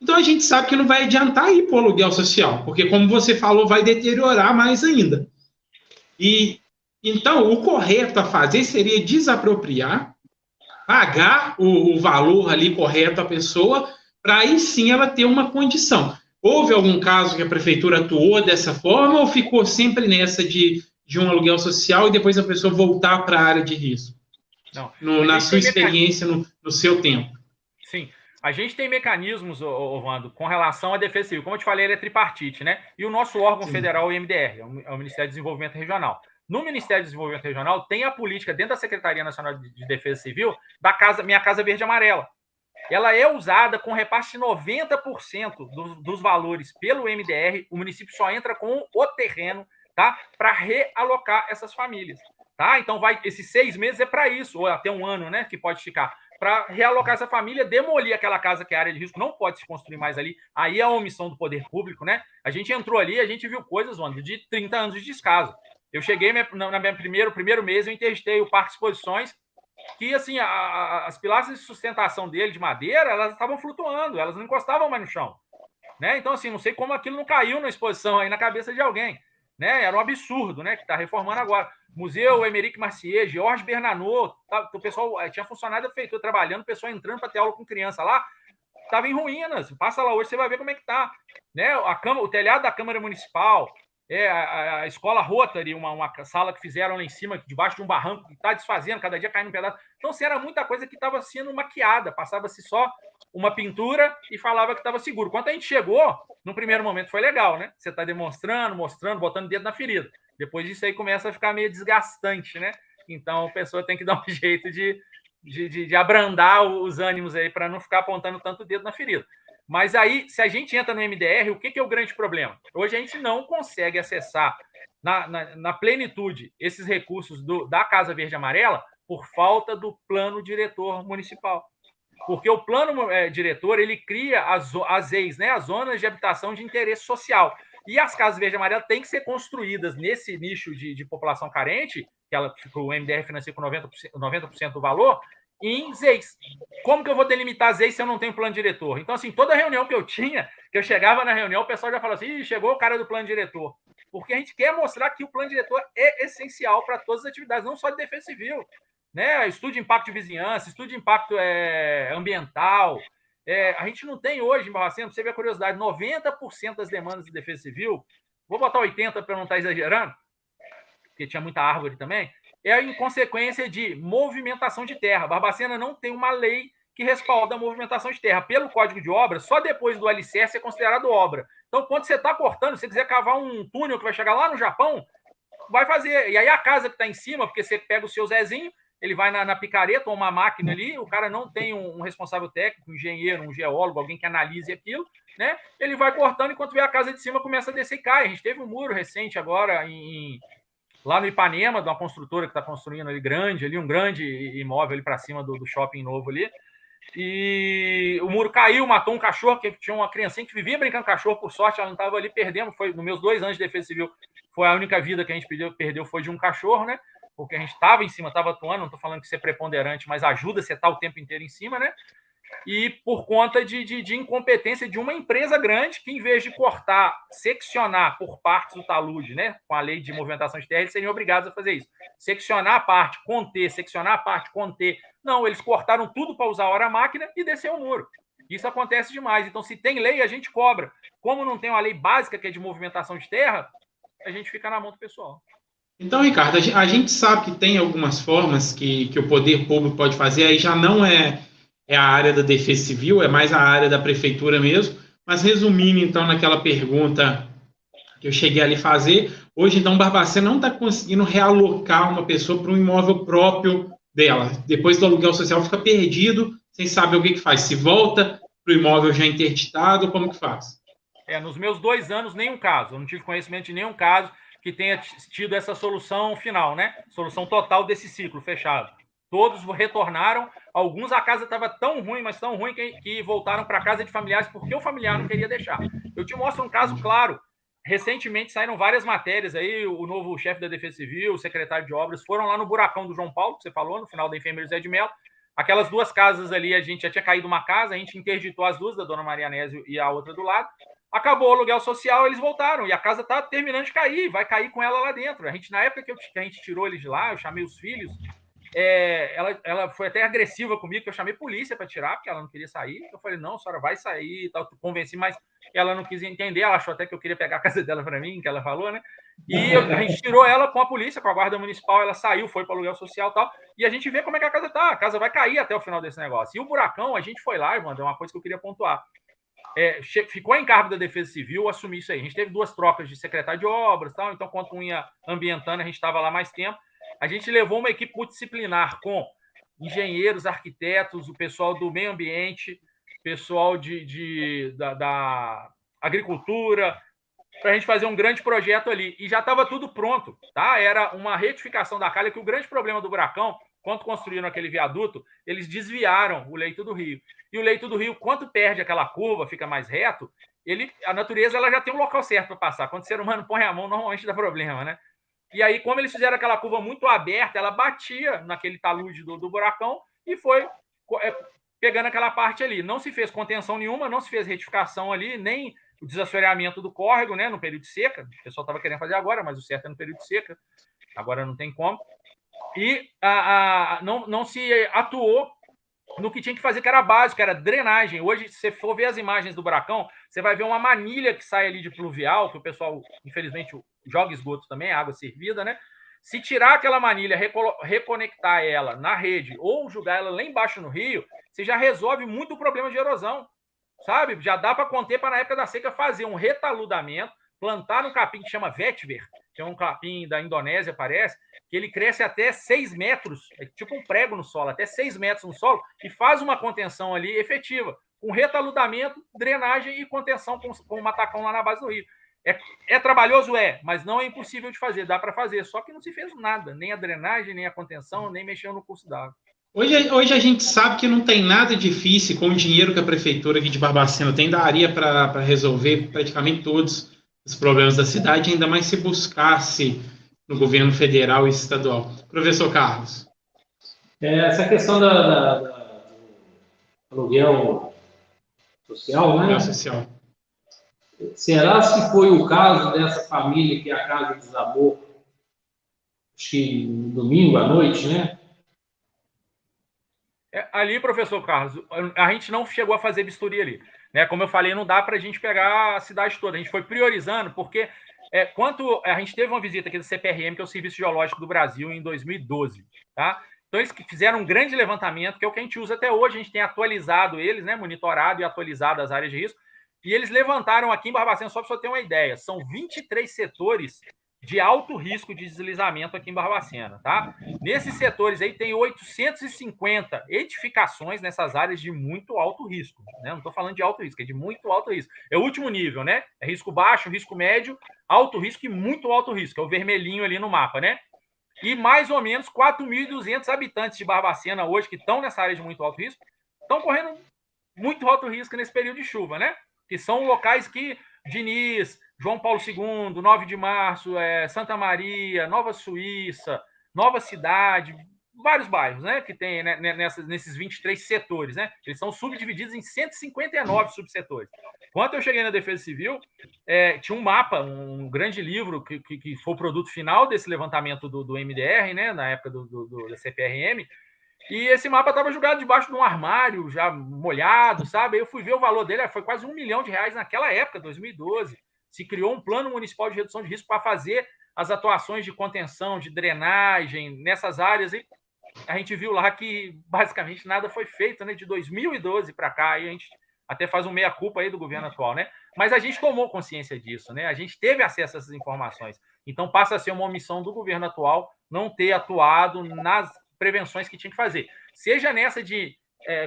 Então a gente sabe que não vai adiantar ir para o aluguel social, porque, como você falou, vai deteriorar mais ainda. E então o correto a fazer seria desapropriar, pagar o valor ali correto à pessoa, para aí sim ela ter uma condição. Houve algum caso que a prefeitura atuou dessa forma ou ficou sempre nessa de um aluguel social e depois a pessoa voltar para a área de risco? Não. Na sua experiência, no seu tempo. Sim. A gente tem mecanismos, Wando, com relação à defesa civil. Como eu te falei, ele é tripartite, né? E o nosso órgão federal, o MDR, é o Ministério do Desenvolvimento Regional. No Ministério do Desenvolvimento Regional, tem a política dentro da Secretaria Nacional de Defesa Civil da Minha Casa Verde e Amarela. Ela é usada com repasse de 90% dos valores pelo MDR. O município só entra com o terreno, tá? Para realocar essas famílias, tá? Então, esses 6 meses é para isso, ou até 1 ano, né? Que pode ficar. Para realocar essa família, demolir aquela casa que é área de risco, não pode se construir mais ali. Aí é a omissão do poder público, né? A gente entrou ali, a gente viu coisas, Wanda, de 30 anos de descaso. Eu cheguei no primeiro mês, eu interditei o Parque Exposições, que, assim, as pilastras de sustentação dele, de madeira, elas estavam flutuando, elas não encostavam mais no chão, né? Então, assim, não sei como aquilo não caiu na exposição aí na cabeça de alguém, né? Era um absurdo, né? Que está reformando agora. Museu Emeric Marcier, Georges Bernanot, tá? O pessoal tinha funcionário da prefeitura trabalhando, o pessoal entrando para ter aula com criança lá, estava em ruínas. Passa lá hoje, você vai ver como é que tá, né? O telhado da Câmara Municipal, a escola Rotary, uma sala que fizeram lá em cima, debaixo de um barranco, que está desfazendo, cada dia caindo um pedaço. Então, assim, era muita coisa que estava sendo maquiada, passava-se só uma pintura e falava que estava seguro. Quando a gente chegou, no primeiro momento foi legal, né? Você está demonstrando, mostrando, botando o dedo na ferida. Depois disso aí começa a ficar meio desgastante, né? Então a pessoa tem que dar um jeito de abrandar os ânimos aí para não ficar apontando tanto o dedo na ferida. Mas aí, se a gente entra no MDR, o que é o grande problema? Hoje a gente não consegue acessar na plenitude esses recursos da Casa Verde e Amarela por falta do plano diretor municipal. Porque o plano diretor, ele cria as EIs, né, as zonas de habitação de interesse social. E as casas verde e amarela têm que ser construídas nesse nicho de população carente, que o MDR financia com 90% do valor, em ZEIs. Como que eu vou delimitar ZEIs se eu não tenho plano diretor? Então, assim, toda reunião que eu tinha, que eu chegava na reunião, o pessoal já falava assim, chegou o cara do plano diretor. Porque a gente quer mostrar que o plano diretor é essencial para todas as atividades, não só de defesa civil, né? Estudo de impacto de vizinhança, estudo de impacto ambiental. A gente não tem hoje em Barbacena, pra você ver a curiosidade, 90% das demandas de defesa civil, vou botar 80% para não estar exagerando, porque tinha muita árvore também, em consequência de movimentação de terra. Barbacena não tem uma lei que respalda a movimentação de terra. Pelo Código de Obra, só depois do alicerce é considerado obra. Então, quando você está cortando, se você quiser cavar um túnel que vai chegar lá no Japão, vai fazer. E aí a casa que está em cima, porque você pega o seu Zezinho, ele vai na picareta ou uma máquina ali, o cara não tem um responsável técnico, um engenheiro, um geólogo, alguém que analise aquilo, né? Ele vai cortando, enquanto vê a casa de cima começa a descer e cai. A gente teve um muro recente agora lá no Ipanema, de uma construtora que está construindo ali um grande imóvel ali para cima do shopping novo ali. E o muro caiu, matou um cachorro, que tinha uma criancinha que vivia brincando com cachorro, por sorte ela não estava ali, perdemos, foi nos meus 2 anos de defesa civil, foi a única vida que a gente perdeu foi de um cachorro, né? Porque a gente estava em cima, estava atuando, não estou falando que isso é preponderante, mas ajuda você estar o tempo inteiro em cima, né? E por conta de incompetência de uma empresa grande que, em vez de cortar, seccionar por partes o talude, né? Com a lei de movimentação de terra, eles seriam obrigados a fazer isso. Seccionar a parte, conter, seccionar a parte, conter. Não, eles cortaram tudo para usar a hora máquina e descer o muro. Isso acontece demais. Então, se tem lei, a gente cobra. Como não tem uma lei básica que é de movimentação de terra, a gente fica na mão do pessoal. Então, Ricardo, a gente sabe que tem algumas formas que o poder público pode fazer, aí já não é a área da Defesa Civil, é mais a área da prefeitura mesmo. Mas resumindo, então, naquela pergunta que eu cheguei ali a fazer, hoje, então, Barbacena não está conseguindo realocar uma pessoa para um imóvel próprio dela. Depois do aluguel social fica perdido, sem saber o que faz. Se volta para o imóvel já interditado, como que faz? Nos meus 2 anos, nenhum caso. Eu não tive conhecimento de nenhum caso que tenha tido essa solução final, né? Solução total desse ciclo fechado. Todos retornaram. Alguns a casa estava tão ruim, mas tão ruim que voltaram para casa de familiares porque o familiar não queria deixar. Eu te mostro um caso claro. Recentemente saíram várias matérias aí, o novo chefe da Defesa Civil, o secretário de Obras, foram lá no buracão do João Paulo, que você falou, no final da Enfermeira Zé de Mello. Aquelas 2 casas ali, a gente já tinha caído uma casa, a gente interditou as 2, da Dona Maria Anésio e a outra do lado. Acabou o aluguel social, eles voltaram, e a casa está terminando de cair, vai cair com ela lá dentro. Na época que a gente tirou eles de lá, eu chamei os filhos, ela foi até agressiva comigo, que eu chamei polícia para tirar, porque ela não queria sair. Eu falei, não, a senhora vai sair, tal, convenci, mas ela não quis entender, ela achou até que eu queria pegar a casa dela para mim, que ela falou, né? E a gente tirou ela com a polícia, com a guarda municipal, ela saiu, foi para o aluguel social e tal, e a gente vê como é que a casa tá, a casa vai cair até o final desse negócio. E o buracão, a gente foi lá, Evandro, é uma coisa que eu queria pontuar. Ficou em cargo da Defesa Civil assumir isso aí. A gente teve 2 trocas de secretário de obras, tal, então quando um ia ambientando, a gente estava lá mais tempo. A gente levou uma equipe multidisciplinar com engenheiros, arquitetos, o pessoal do meio ambiente, pessoal da agricultura, para a gente fazer um grande projeto ali. E já estava tudo pronto, tá? Era uma retificação da calha, que o grande problema do buracão, quando construíram aquele viaduto, eles desviaram o leito do rio. E o leito do rio, quando perde aquela curva, fica mais reto, a natureza ela já tem um local certo para passar. Quando o ser humano põe a mão, normalmente dá problema, né? E aí, como eles fizeram aquela curva muito aberta, ela batia naquele talude do buracão e foi pegando aquela parte ali. Não se fez contenção nenhuma, não se fez retificação ali, nem o desassoreamento do córrego, né, no período de seca. O pessoal estava querendo fazer agora, mas o certo é no período de seca. Agora não tem como. E não se atuou no que tinha que fazer, que era básico, que era drenagem. Hoje, se você for ver as imagens do buracão, você vai ver uma manilha que sai ali de pluvial, que o pessoal, infelizmente, joga esgoto também, água servida, né? Se tirar aquela manilha, reconectar ela na rede ou jogar ela lá embaixo no rio, você já resolve muito o problema de erosão, sabe? Já dá para conter para, na época da seca, fazer um retaludamento, plantar um capim que chama vetiver, que é um capim da Indonésia, parece, que ele cresce até 6 metros, é tipo um prego no solo, até 6 metros no solo, e faz uma contenção ali efetiva, com retaludamento, drenagem e contenção com o matacão lá na base do rio. É trabalhoso? Mas não é impossível de fazer, dá para fazer, só que não se fez nada, nem a drenagem, nem a contenção, nem mexendo no curso d'água. Hoje a gente sabe que não tem nada difícil com o dinheiro que a prefeitura aqui de Barbacena tem, daria para resolver praticamente todos os problemas da cidade, ainda mais se buscasse no governo federal e estadual. Professor Carlos. Essa questão do aluguel social, né? Aluguel social. Será se foi o caso dessa família que a casa desabou, acho que no domingo à noite, né? Ali, professor Carlos, a gente não chegou a fazer bisturi ali. Né? Como eu falei, não dá para a gente pegar a cidade toda. A gente foi priorizando, porque a gente teve uma visita aqui do CPRM, que é o Serviço Geológico do Brasil, em 2012. Tá? Então, eles fizeram um grande levantamento, que é o que a gente usa até hoje. A gente tem atualizado eles, né? Monitorado e atualizado as áreas de risco. E eles levantaram aqui em Barbacena, só para você ter uma ideia, são 23 setores de alto risco de deslizamento aqui em Barbacena, tá? Nesses setores aí tem 850 edificações nessas áreas de muito alto risco, né? Não estou falando de alto risco, é de muito alto risco. É o último nível, né? É risco baixo, risco médio, alto risco e muito alto risco, é o vermelhinho ali no mapa, né? E mais ou menos 4.200 habitantes de Barbacena hoje que estão nessa área de muito alto risco estão correndo muito alto risco nesse período de chuva, né? Que são locais que Diniz, João Paulo II, 9 de Março, Santa Maria, Nova Suíça, Nova Cidade, vários bairros, né, que tem, né, nesses 23 setores, né? Eles são subdivididos em 159 subsetores. Quando eu cheguei na Defesa Civil, tinha um mapa, um grande livro que foi o produto final desse levantamento do MDR, né, na época da CPRM, E esse mapa estava jogado debaixo de um armário, já molhado, sabe? Eu fui ver o valor dele, foi quase R$1 milhão naquela época, 2012. Se criou um plano municipal de redução de risco para fazer as atuações de contenção, de drenagem nessas áreas. E a gente viu lá que basicamente nada foi feito, né? De 2012 para cá, e a gente até faz um meia-culpa aí do governo atual, né? Mas a gente tomou consciência disso, né? A gente teve acesso a essas informações. Então passa a ser uma omissão do governo atual não ter atuado nas prevenções que tinha que fazer. Seja nessa de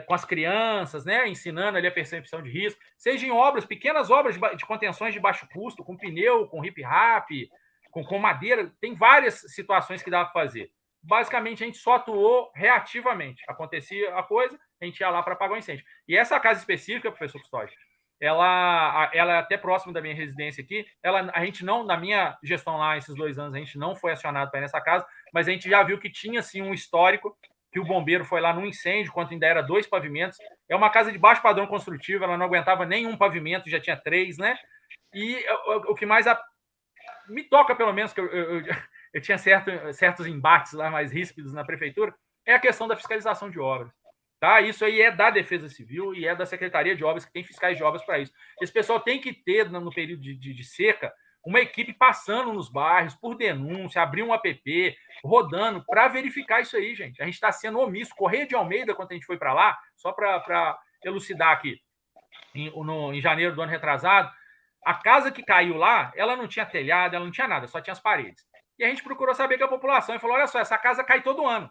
com as crianças, né, ensinando ali a percepção de risco, seja em obras, pequenas obras de contenções de baixo custo, com pneu, com hip-rap, com madeira, tem várias situações que dá para fazer. Basicamente, a gente só atuou reativamente. Acontecia a coisa, a gente ia lá para apagar o incêndio. E essa casa específica, professor Custódio, ela é até próximo da minha residência aqui. A gente não, na minha gestão lá, esses 2 anos, a gente não foi acionado para ir nessa casa, mas a gente já viu que tinha, sim, um histórico, que o bombeiro foi lá num incêndio, quando ainda era 2 pavimentos. É uma casa de baixo padrão construtivo, ela não aguentava nenhum pavimento, já tinha 3, né? E o que mais me toca, pelo menos, que eu tinha certos embates lá mais ríspidos na prefeitura, é a questão da fiscalização de obras. Tá? Isso aí é da Defesa Civil e é da Secretaria de Obras, que tem fiscais de obras para isso. Esse pessoal tem que ter, no período de seca, uma equipe passando nos bairros, por denúncia, abrir um app, rodando, para verificar isso aí, gente. A gente está sendo omisso. Correia de Almeida, quando a gente foi para lá, só para elucidar aqui, em janeiro do ano retrasado, a casa que caiu lá, ela não tinha telhado, ela não tinha nada, só tinha as paredes. E a gente procurou saber com a população e falou, olha só, essa casa cai todo ano.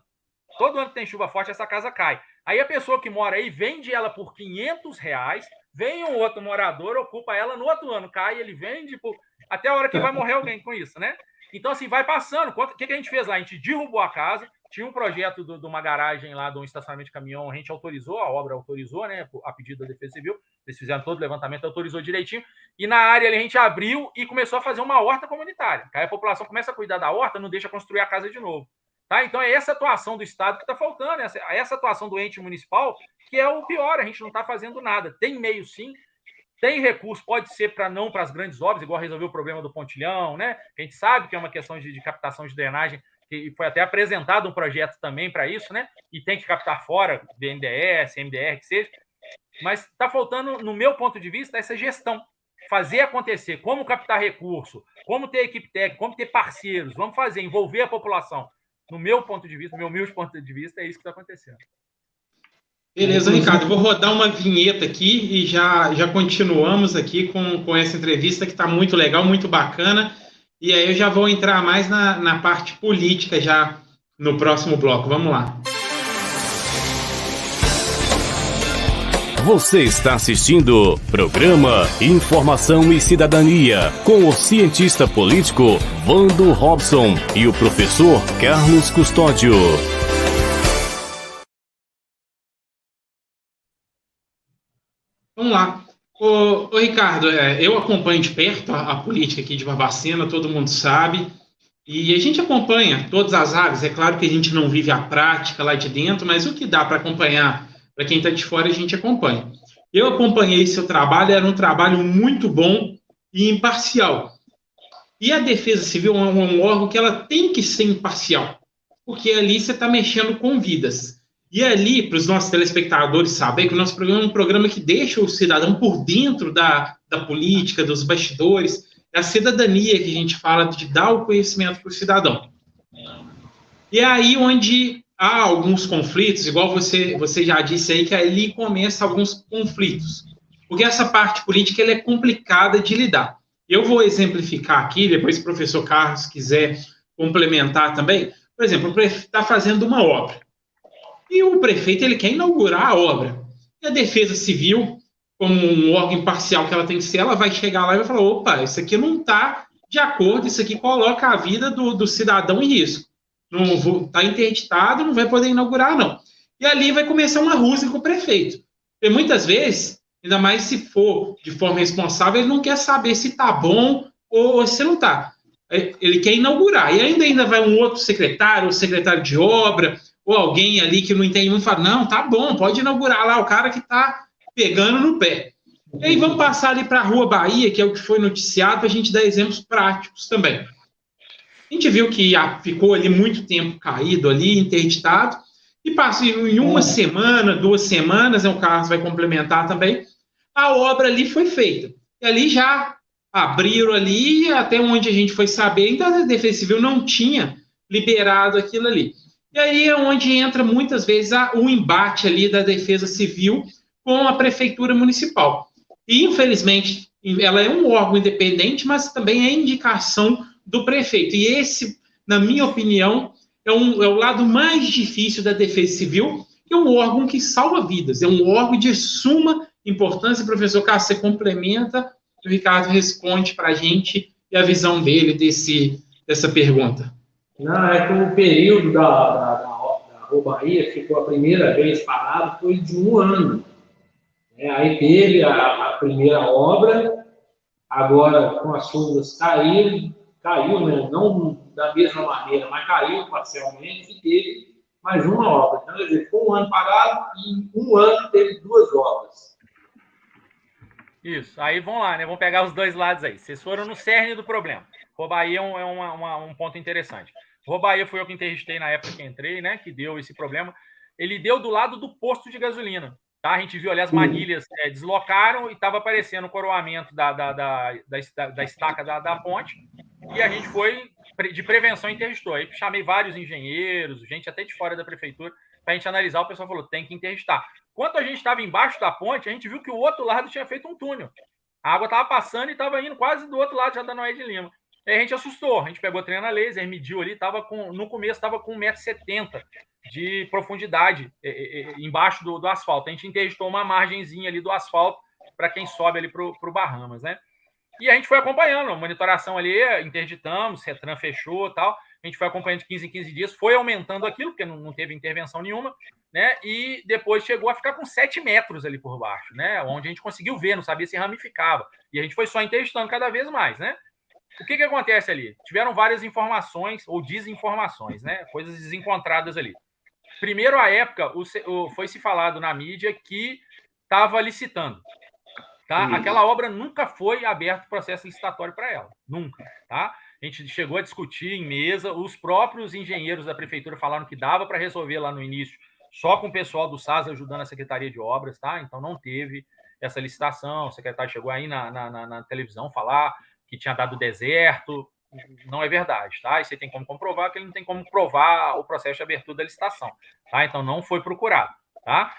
Todo ano que tem chuva forte, essa casa cai. Aí a pessoa que mora aí vende ela por R$500, vem um outro morador, ocupa ela, no outro ano cai, ele vende por... até a hora que vai morrer alguém com isso, né? Então, assim, vai passando. O que a gente fez lá? A gente derrubou a casa, tinha um projeto de uma garagem lá, de um estacionamento de caminhão, a gente autorizou, a obra autorizou, né, a pedido da Defesa Civil, eles fizeram todo o levantamento, autorizou direitinho, e na área ali a gente abriu e começou a fazer uma horta comunitária. Aí a população começa a cuidar da horta, não deixa construir a casa de novo. Tá? Então é essa atuação do Estado que está faltando, essa atuação do ente municipal, que é o pior, a gente não está fazendo nada. Tem meio, sim, tem recurso, pode ser para as grandes obras, igual resolver o problema do Pontilhão, né? A gente sabe que é uma questão de captação de drenagem, que foi até apresentado um projeto também para isso, né? E tem que captar fora, BNDES, MDR, que seja. Mas está faltando, no meu ponto de vista, essa gestão. Fazer acontecer, como captar recurso, como ter equipe técnica, como ter parceiros, vamos fazer, envolver a população. No meu ponto de vista, no meu humilde ponto de vista, é isso que está acontecendo. Beleza, Ricardo, eu vou rodar uma vinheta aqui e já continuamos aqui com essa entrevista que está muito legal, muito bacana, e aí eu já vou entrar mais na parte política já no próximo bloco. Vamos lá. Você está assistindo programa Informação e Cidadania com o cientista político Vando Robson e o professor Carlos Custódio. Vamos lá. Ô Ricardo, eu acompanho de perto a política aqui de Barbacena, todo mundo sabe, e a gente acompanha todas as áreas. É claro que a gente não vive a prática lá de dentro, mas o que dá para acompanhar, para quem está de fora, a gente acompanha. Eu acompanhei seu trabalho, era um trabalho muito bom e imparcial. E a Defesa Civil é um órgão que ela tem que ser imparcial, porque ali você está mexendo com vidas. E ali, para os nossos telespectadores saberem que o nosso programa é um programa que deixa o cidadão por dentro da política, dos bastidores, da cidadania que a gente fala, de dar o conhecimento para o cidadão. E é aí onde há alguns conflitos, igual você já disse aí, que ali começam alguns conflitos. Porque essa parte política ela é complicada de lidar. Eu vou exemplificar aqui, depois se o professor Carlos quiser complementar também. Por exemplo, o prefeito está fazendo uma obra. E o prefeito ele quer inaugurar a obra. E a Defesa Civil, como um órgão imparcial que ela tem que ser, ela vai chegar lá e vai falar, opa, isso aqui não está de acordo, isso aqui coloca a vida do cidadão em risco. Não está interditado, não vai poder inaugurar, não. E ali vai começar uma rusga com o prefeito. Porque muitas vezes, ainda mais se for de forma responsável, ele não quer saber se está bom ou se não está. Ele quer inaugurar. E ainda vai um outro secretário, o secretário de obra, ou alguém ali que não entende muito, fala, não, tá bom, pode inaugurar lá, o cara que está pegando no pé. E aí vamos passar ali para a Rua Bahia, que é o que foi noticiado, para a gente dar exemplos práticos também. A gente viu que ficou ali muito tempo caído ali, interditado, E passa em uma semana, 2 semanas, o Carlos vai complementar também, a obra ali foi feita. E ali já abriram ali, até onde a gente foi saber, então a Defesa Civil não tinha liberado aquilo ali. E aí é onde entra muitas vezes o embate ali da Defesa Civil com a Prefeitura Municipal. E, infelizmente, ela é um órgão independente, mas também é indicação do prefeito. E esse, na minha opinião, é o lado mais difícil da Defesa Civil, que é um órgão que salva vidas, é um órgão de suma importância. Professor Carlos, você complementa, o Ricardo responde para a gente e a visão dele dessa pergunta. Não, é que o período da Robaía ficou a primeira vez parado, foi de 1 ano. Aí teve a primeira obra, agora com as chuvas caiu, né? Não da mesma maneira, mas caiu parcialmente e teve mais uma obra. Então, quer dizer, ficou 1 ano parado e em 1 ano teve 2 obras. Isso, aí vamos lá, né? Vamos pegar os dois lados aí. Vocês foram no cerne do problema. Robaía é um ponto interessante. Robaía foi eu que entrevistei na época que entrei, né? Que deu esse problema. Ele deu do lado do posto de gasolina. Tá? A gente viu ali as manilhas deslocaram e estava aparecendo o coroamento da estaca da ponte. E a gente foi de prevenção e interditou. Aí chamei vários engenheiros, gente até de fora da prefeitura, para a gente analisar. O pessoal falou, tem que interditar. Quando a gente estava embaixo da ponte, a gente viu que o outro lado tinha feito um túnel. A água estava passando e estava indo quase do outro lado já da Noé de Lima. Aí a gente assustou, a gente pegou a trena laser, mediu ali, no começo estava com 1,70 m de profundidade embaixo do asfalto. A gente interditou uma margenzinha ali do asfalto para quem sobe ali para o Bahamas, né? E a gente foi acompanhando, a monitoração ali, interditamos, Cetran fechou e tal. A gente foi acompanhando de 15 em 15 dias, foi aumentando aquilo, porque não teve intervenção nenhuma, né? E depois chegou a ficar com 7 metros ali por baixo, né? Onde a gente conseguiu ver, não sabia se ramificava. E a gente foi só interditando cada vez mais, né? O que acontece ali? Tiveram várias informações ou desinformações, né? Coisas desencontradas ali. Primeiro, à época, foi se falado na mídia que estava licitando. Tá? Aquela obra nunca foi aberto processo licitatório para ela. Nunca. Tá? A gente chegou a discutir em mesa, os próprios engenheiros da prefeitura falaram que dava para resolver lá no início, só com o pessoal do SAS ajudando a Secretaria de Obras, tá? Então não teve essa licitação. O secretário chegou aí na televisão falar que tinha dado deserto. Não é verdade, tá? E você tem como comprovar que ele não tem como provar o processo de abertura da licitação, tá? Então não foi procurado, tá?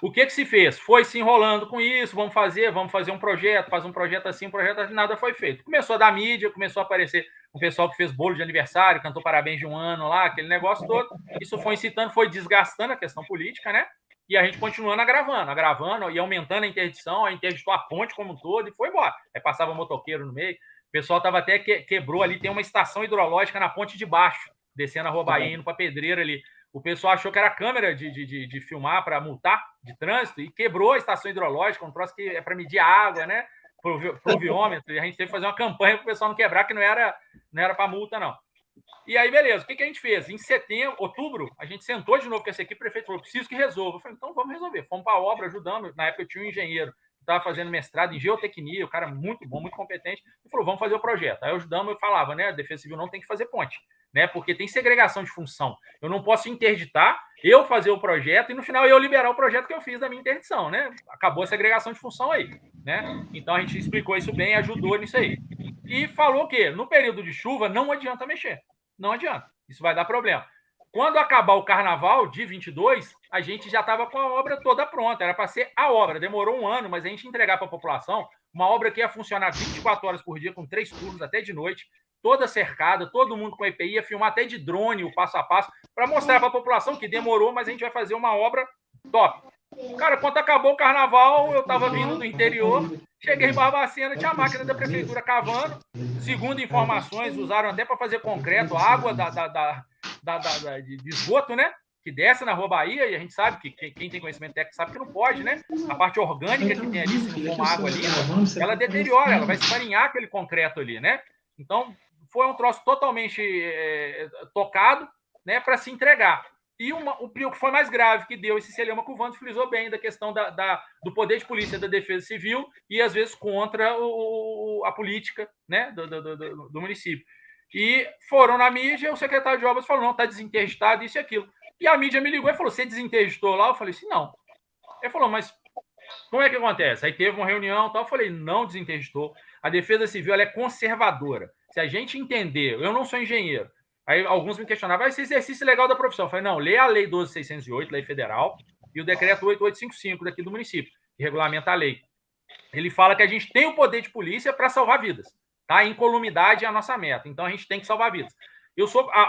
O que se fez? Foi se enrolando com isso, vamos fazer um projeto, faz um projeto assim, nada foi feito. Começou a dar mídia, começou a aparecer o pessoal que fez bolo de aniversário, cantou parabéns de 1 ano lá, aquele negócio todo. Isso foi incitando, foi desgastando a questão política, né? E a gente continuando agravando e aumentando a interdição, a interditou a ponte como um todo e foi embora. Aí passava motoqueiro no meio. O pessoal estava até quebrou ali, tem uma estação hidrológica na ponte de baixo, descendo a Robaía, indo para Pedreira ali. O pessoal achou que era câmera de filmar para multar de trânsito e quebrou a estação hidrológica, um troço que é para medir água, né? Pluviômetro. E a gente teve que fazer uma campanha para o pessoal não quebrar, que não era para multa, não. E aí, beleza, o que a gente fez? Em outubro, a gente sentou de novo com essa equipe, o prefeito falou, preciso que resolva. Eu falei, então vamos resolver. Fomos para a obra, ajudamos. Na época eu tinha um engenheiro que estava fazendo mestrado em geotecnia, o cara muito bom, muito competente, e falou, vamos fazer o projeto. Aí ajudamos, eu falava, né, a Defesa Civil não tem que fazer ponte, né, porque tem segregação de função. Eu não posso interditar, eu fazer o projeto, e no final eu liberar o projeto que eu fiz da minha interdição, né? Acabou a segregação de função aí, né? Então a gente explicou isso bem, ajudou nisso aí. E falou que no período de chuva não adianta mexer. Não adianta. Isso vai dar problema. Quando acabar o carnaval de 22, a gente já estava com a obra toda pronta. Era para ser a obra. Demorou 1 ano, mas a gente entregar para a população uma obra que ia funcionar 24 horas por dia, com 3 turnos até de noite, toda cercada, todo mundo com EPI, ia filmar até de drone o passo a passo, para mostrar para a população que demorou, mas a gente vai fazer uma obra top. Cara, quando acabou o carnaval, eu estava vindo do interior, cheguei em Barbacena, tinha a máquina da prefeitura cavando. Segundo informações, usaram até para fazer concreto, água de esgoto, né? Que desce na Robaía, e a gente sabe que quem tem conhecimento técnico sabe que não pode, né? A parte orgânica que tem ali, se não for uma água ali, ela deteriora, ela vai esfarinhar aquele concreto ali, né? Então, foi um troço totalmente tocado, né, para se entregar. E o que foi mais grave que deu esse celeuma, que o Vando frisou bem, da questão do poder de polícia da Defesa Civil e, às vezes, contra a política, né, do município. E foram na mídia, o secretário de Obras falou, não, está desinterditado, isso e aquilo. E a mídia me ligou e falou, você desinterditou lá? Eu falei assim, não. Ele falou, mas como é que acontece? Aí teve uma reunião e tal, eu falei, não desinterditou. A Defesa Civil ela é conservadora. Se a gente entender, eu não sou engenheiro. Aí alguns me questionavam, esse exercício legal da profissão. Eu falei, não, lê a Lei 12.608, Lei Federal, e o Decreto 8855 daqui do município, que regulamenta a lei. Ele fala que a gente tem o poder de polícia para salvar vidas. Tá? Incolumidade é a nossa meta. Então a gente tem que salvar vidas.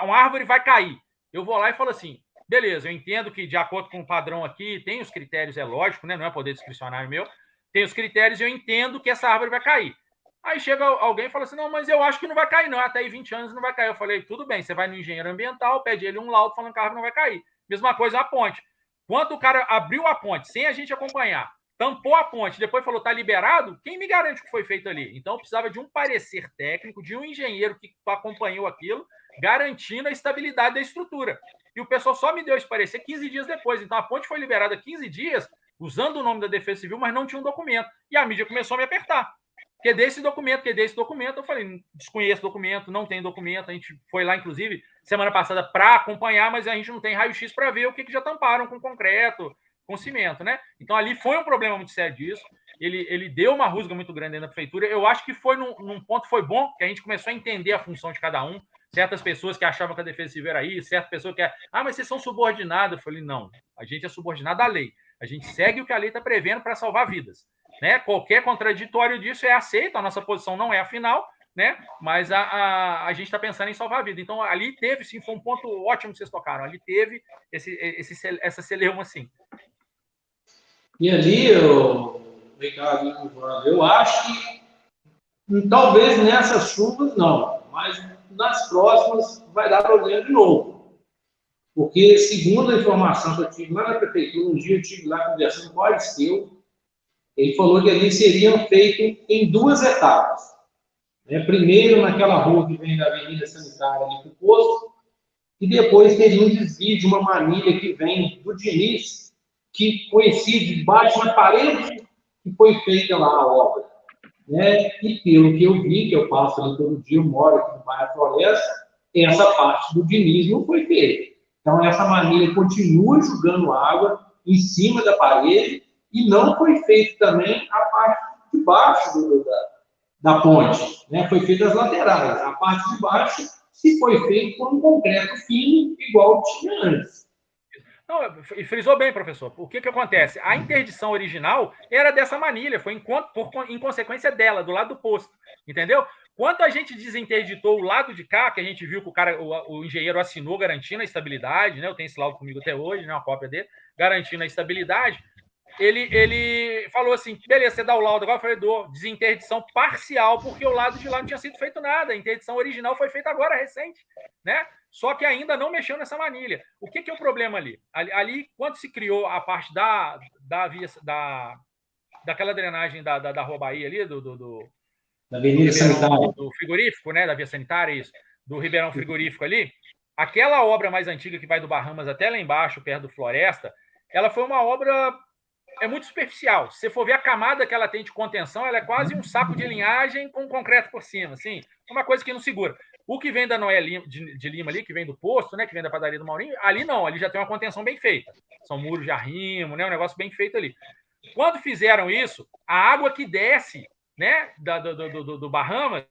Uma árvore vai cair. Eu vou lá e falo assim, beleza, eu entendo que de acordo com o padrão aqui, tem os critérios, é lógico, né? Não é poder discricionário meu, tem os critérios e eu entendo que essa árvore vai cair. Aí chega alguém e fala assim, não, mas eu acho que não vai cair não, até aí 20 anos não vai cair. Eu falei, tudo bem, você vai no engenheiro ambiental, pede ele um laudo falando que a árvore não vai cair. Mesma coisa a ponte. Quando o cara abriu a ponte, sem a gente acompanhar, tampou a ponte, depois falou, tá liberado, quem me garante que foi feito ali? Então eu precisava de um parecer técnico, de um engenheiro que acompanhou aquilo, garantindo a estabilidade da estrutura. E o pessoal só me deu esse parecer 15 dias depois. Então a ponte foi liberada 15 dias, usando o nome da Defesa Civil, mas não tinha um documento. E a mídia começou a me apertar. Cadê esse documento? Cadê esse documento? Eu falei, desconheço documento, não tem documento. A gente foi lá, inclusive, semana passada para acompanhar, mas a gente não tem raio-x para ver o que já tamparam com concreto, com cimento, né? Então ali foi um problema muito sério disso. Ele deu uma rusga muito grande dentro da prefeitura. Eu acho que foi num ponto foi bom, que a gente começou a entender a função de cada um. Certas pessoas que achavam que a Defesa Civil era isso, certas pessoas que mas vocês são subordinados. Eu falei, não, a gente é subordinado à lei. A gente segue o que a lei está prevendo para salvar vidas. Né? Qualquer contraditório disso é aceito, a nossa posição não é a final, né? Mas a gente está pensando em salvar a vida. Então, ali teve, sim, foi um ponto ótimo que vocês tocaram. Ali teve essa celeuma, sim. E ali, Ricardo, eu acho que talvez nessas chuvas não, mas nas próximas vai dar problema de novo. Porque, segundo a informação que eu tive lá na prefeitura, um dia eu estive lá conversando com o Aristeu, ele falou que ali seriam feitos em 2 etapas. Primeiro, naquela rua que vem da Avenida Sanitária ali para o posto, e depois teria um desvio de uma manilha que vem do Diniz, que coincide debaixo da parede que foi feita lá a obra. E pelo que eu vi, que eu passo ali todo dia, eu moro aqui no bairro Floresta, essa parte do Diniz não foi feita. Então, essa manilha continua jogando água em cima da parede e não foi feita também a parte de baixo da ponte. Foi feita as laterais. A parte de baixo, se foi feito com um concreto fino, igual tinha antes. Não, e frisou bem, professor. O que acontece? A interdição original era dessa manilha, foi em consequência dela, do lado do posto, entendeu? Quando a gente desinterditou o lado de cá, que a gente viu que o engenheiro assinou garantindo a estabilidade, né? Eu tenho esse laudo comigo até hoje, né? Uma cópia dele, garantindo a estabilidade, ele falou assim, beleza, você dá o laudo agora? Eu falei, dou, desinterdição parcial, porque o lado de lá não tinha sido feito nada, a interdição original foi feita agora, recente, né? Só que ainda não mexeu nessa manilha. O que é o problema ali? Ali, quando se criou a parte daquela drenagem da Rua Bahia ali, da Avenida Sanitária, do frigorífico, né? Da via sanitária, isso, do Ribeirão Frigorífico ali, aquela obra mais antiga que vai do Bahamas até lá embaixo, perto do Floresta, ela foi uma obra muito superficial. Se você for ver a camada que ela tem de contenção, ela é quase um saco de linhagem com concreto por cima, assim, uma coisa que não segura. O que vem da Noé de Lima ali, que vem do posto, né, que vem da padaria do Maurinho, ali não, ali já tem uma contenção bem feita. São muros de arrimo, né, um negócio bem feito ali. Quando fizeram isso, a água que desce, né, do Bahamas,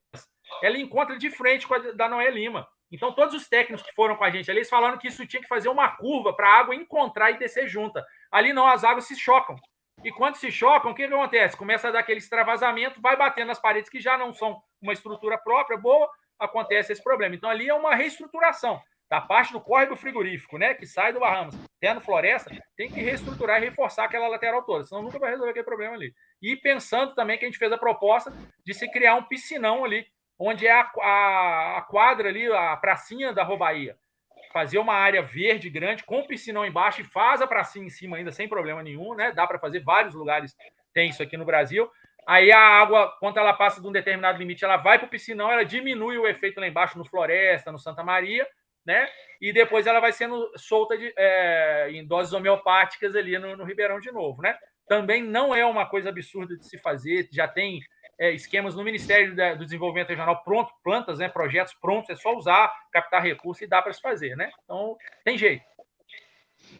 ela encontra de frente com a da Noé Lima. Então, todos os técnicos que foram com a gente ali, eles falaram que isso tinha que fazer uma curva para a água encontrar e descer junta. Ali não, as águas se chocam. E quando se chocam, o que acontece? Começa a dar aquele extravasamento, vai batendo nas paredes que já não são uma estrutura própria boa, acontece esse problema. Então, ali é uma reestruturação da parte do córrego frigorífico, né, que sai do Bahamas até no Floresta, tem que reestruturar e reforçar aquela lateral toda, senão nunca vai resolver aquele problema ali. E pensando também que a gente fez a proposta de se criar um piscinão ali, onde é a quadra ali, a pracinha da Rua Bahia. Fazer uma área verde grande, com piscinão embaixo, e faz a pracinha em cima ainda, sem problema nenhum, né? Dá para fazer, vários lugares tem isso aqui no Brasil. Aí a água, quando ela passa de um determinado limite, ela vai para o piscinão, ela diminui o efeito lá embaixo no Floresta, no Santa Maria, né? E depois ela vai sendo solta em doses homeopáticas ali no Ribeirão de novo, né? Também não é uma coisa absurda de se fazer, já tem esquemas no Ministério do Desenvolvimento Regional pronto, plantas, né, projetos prontos, é só usar, captar recursos e dá para se fazer, né? Então, tem jeito.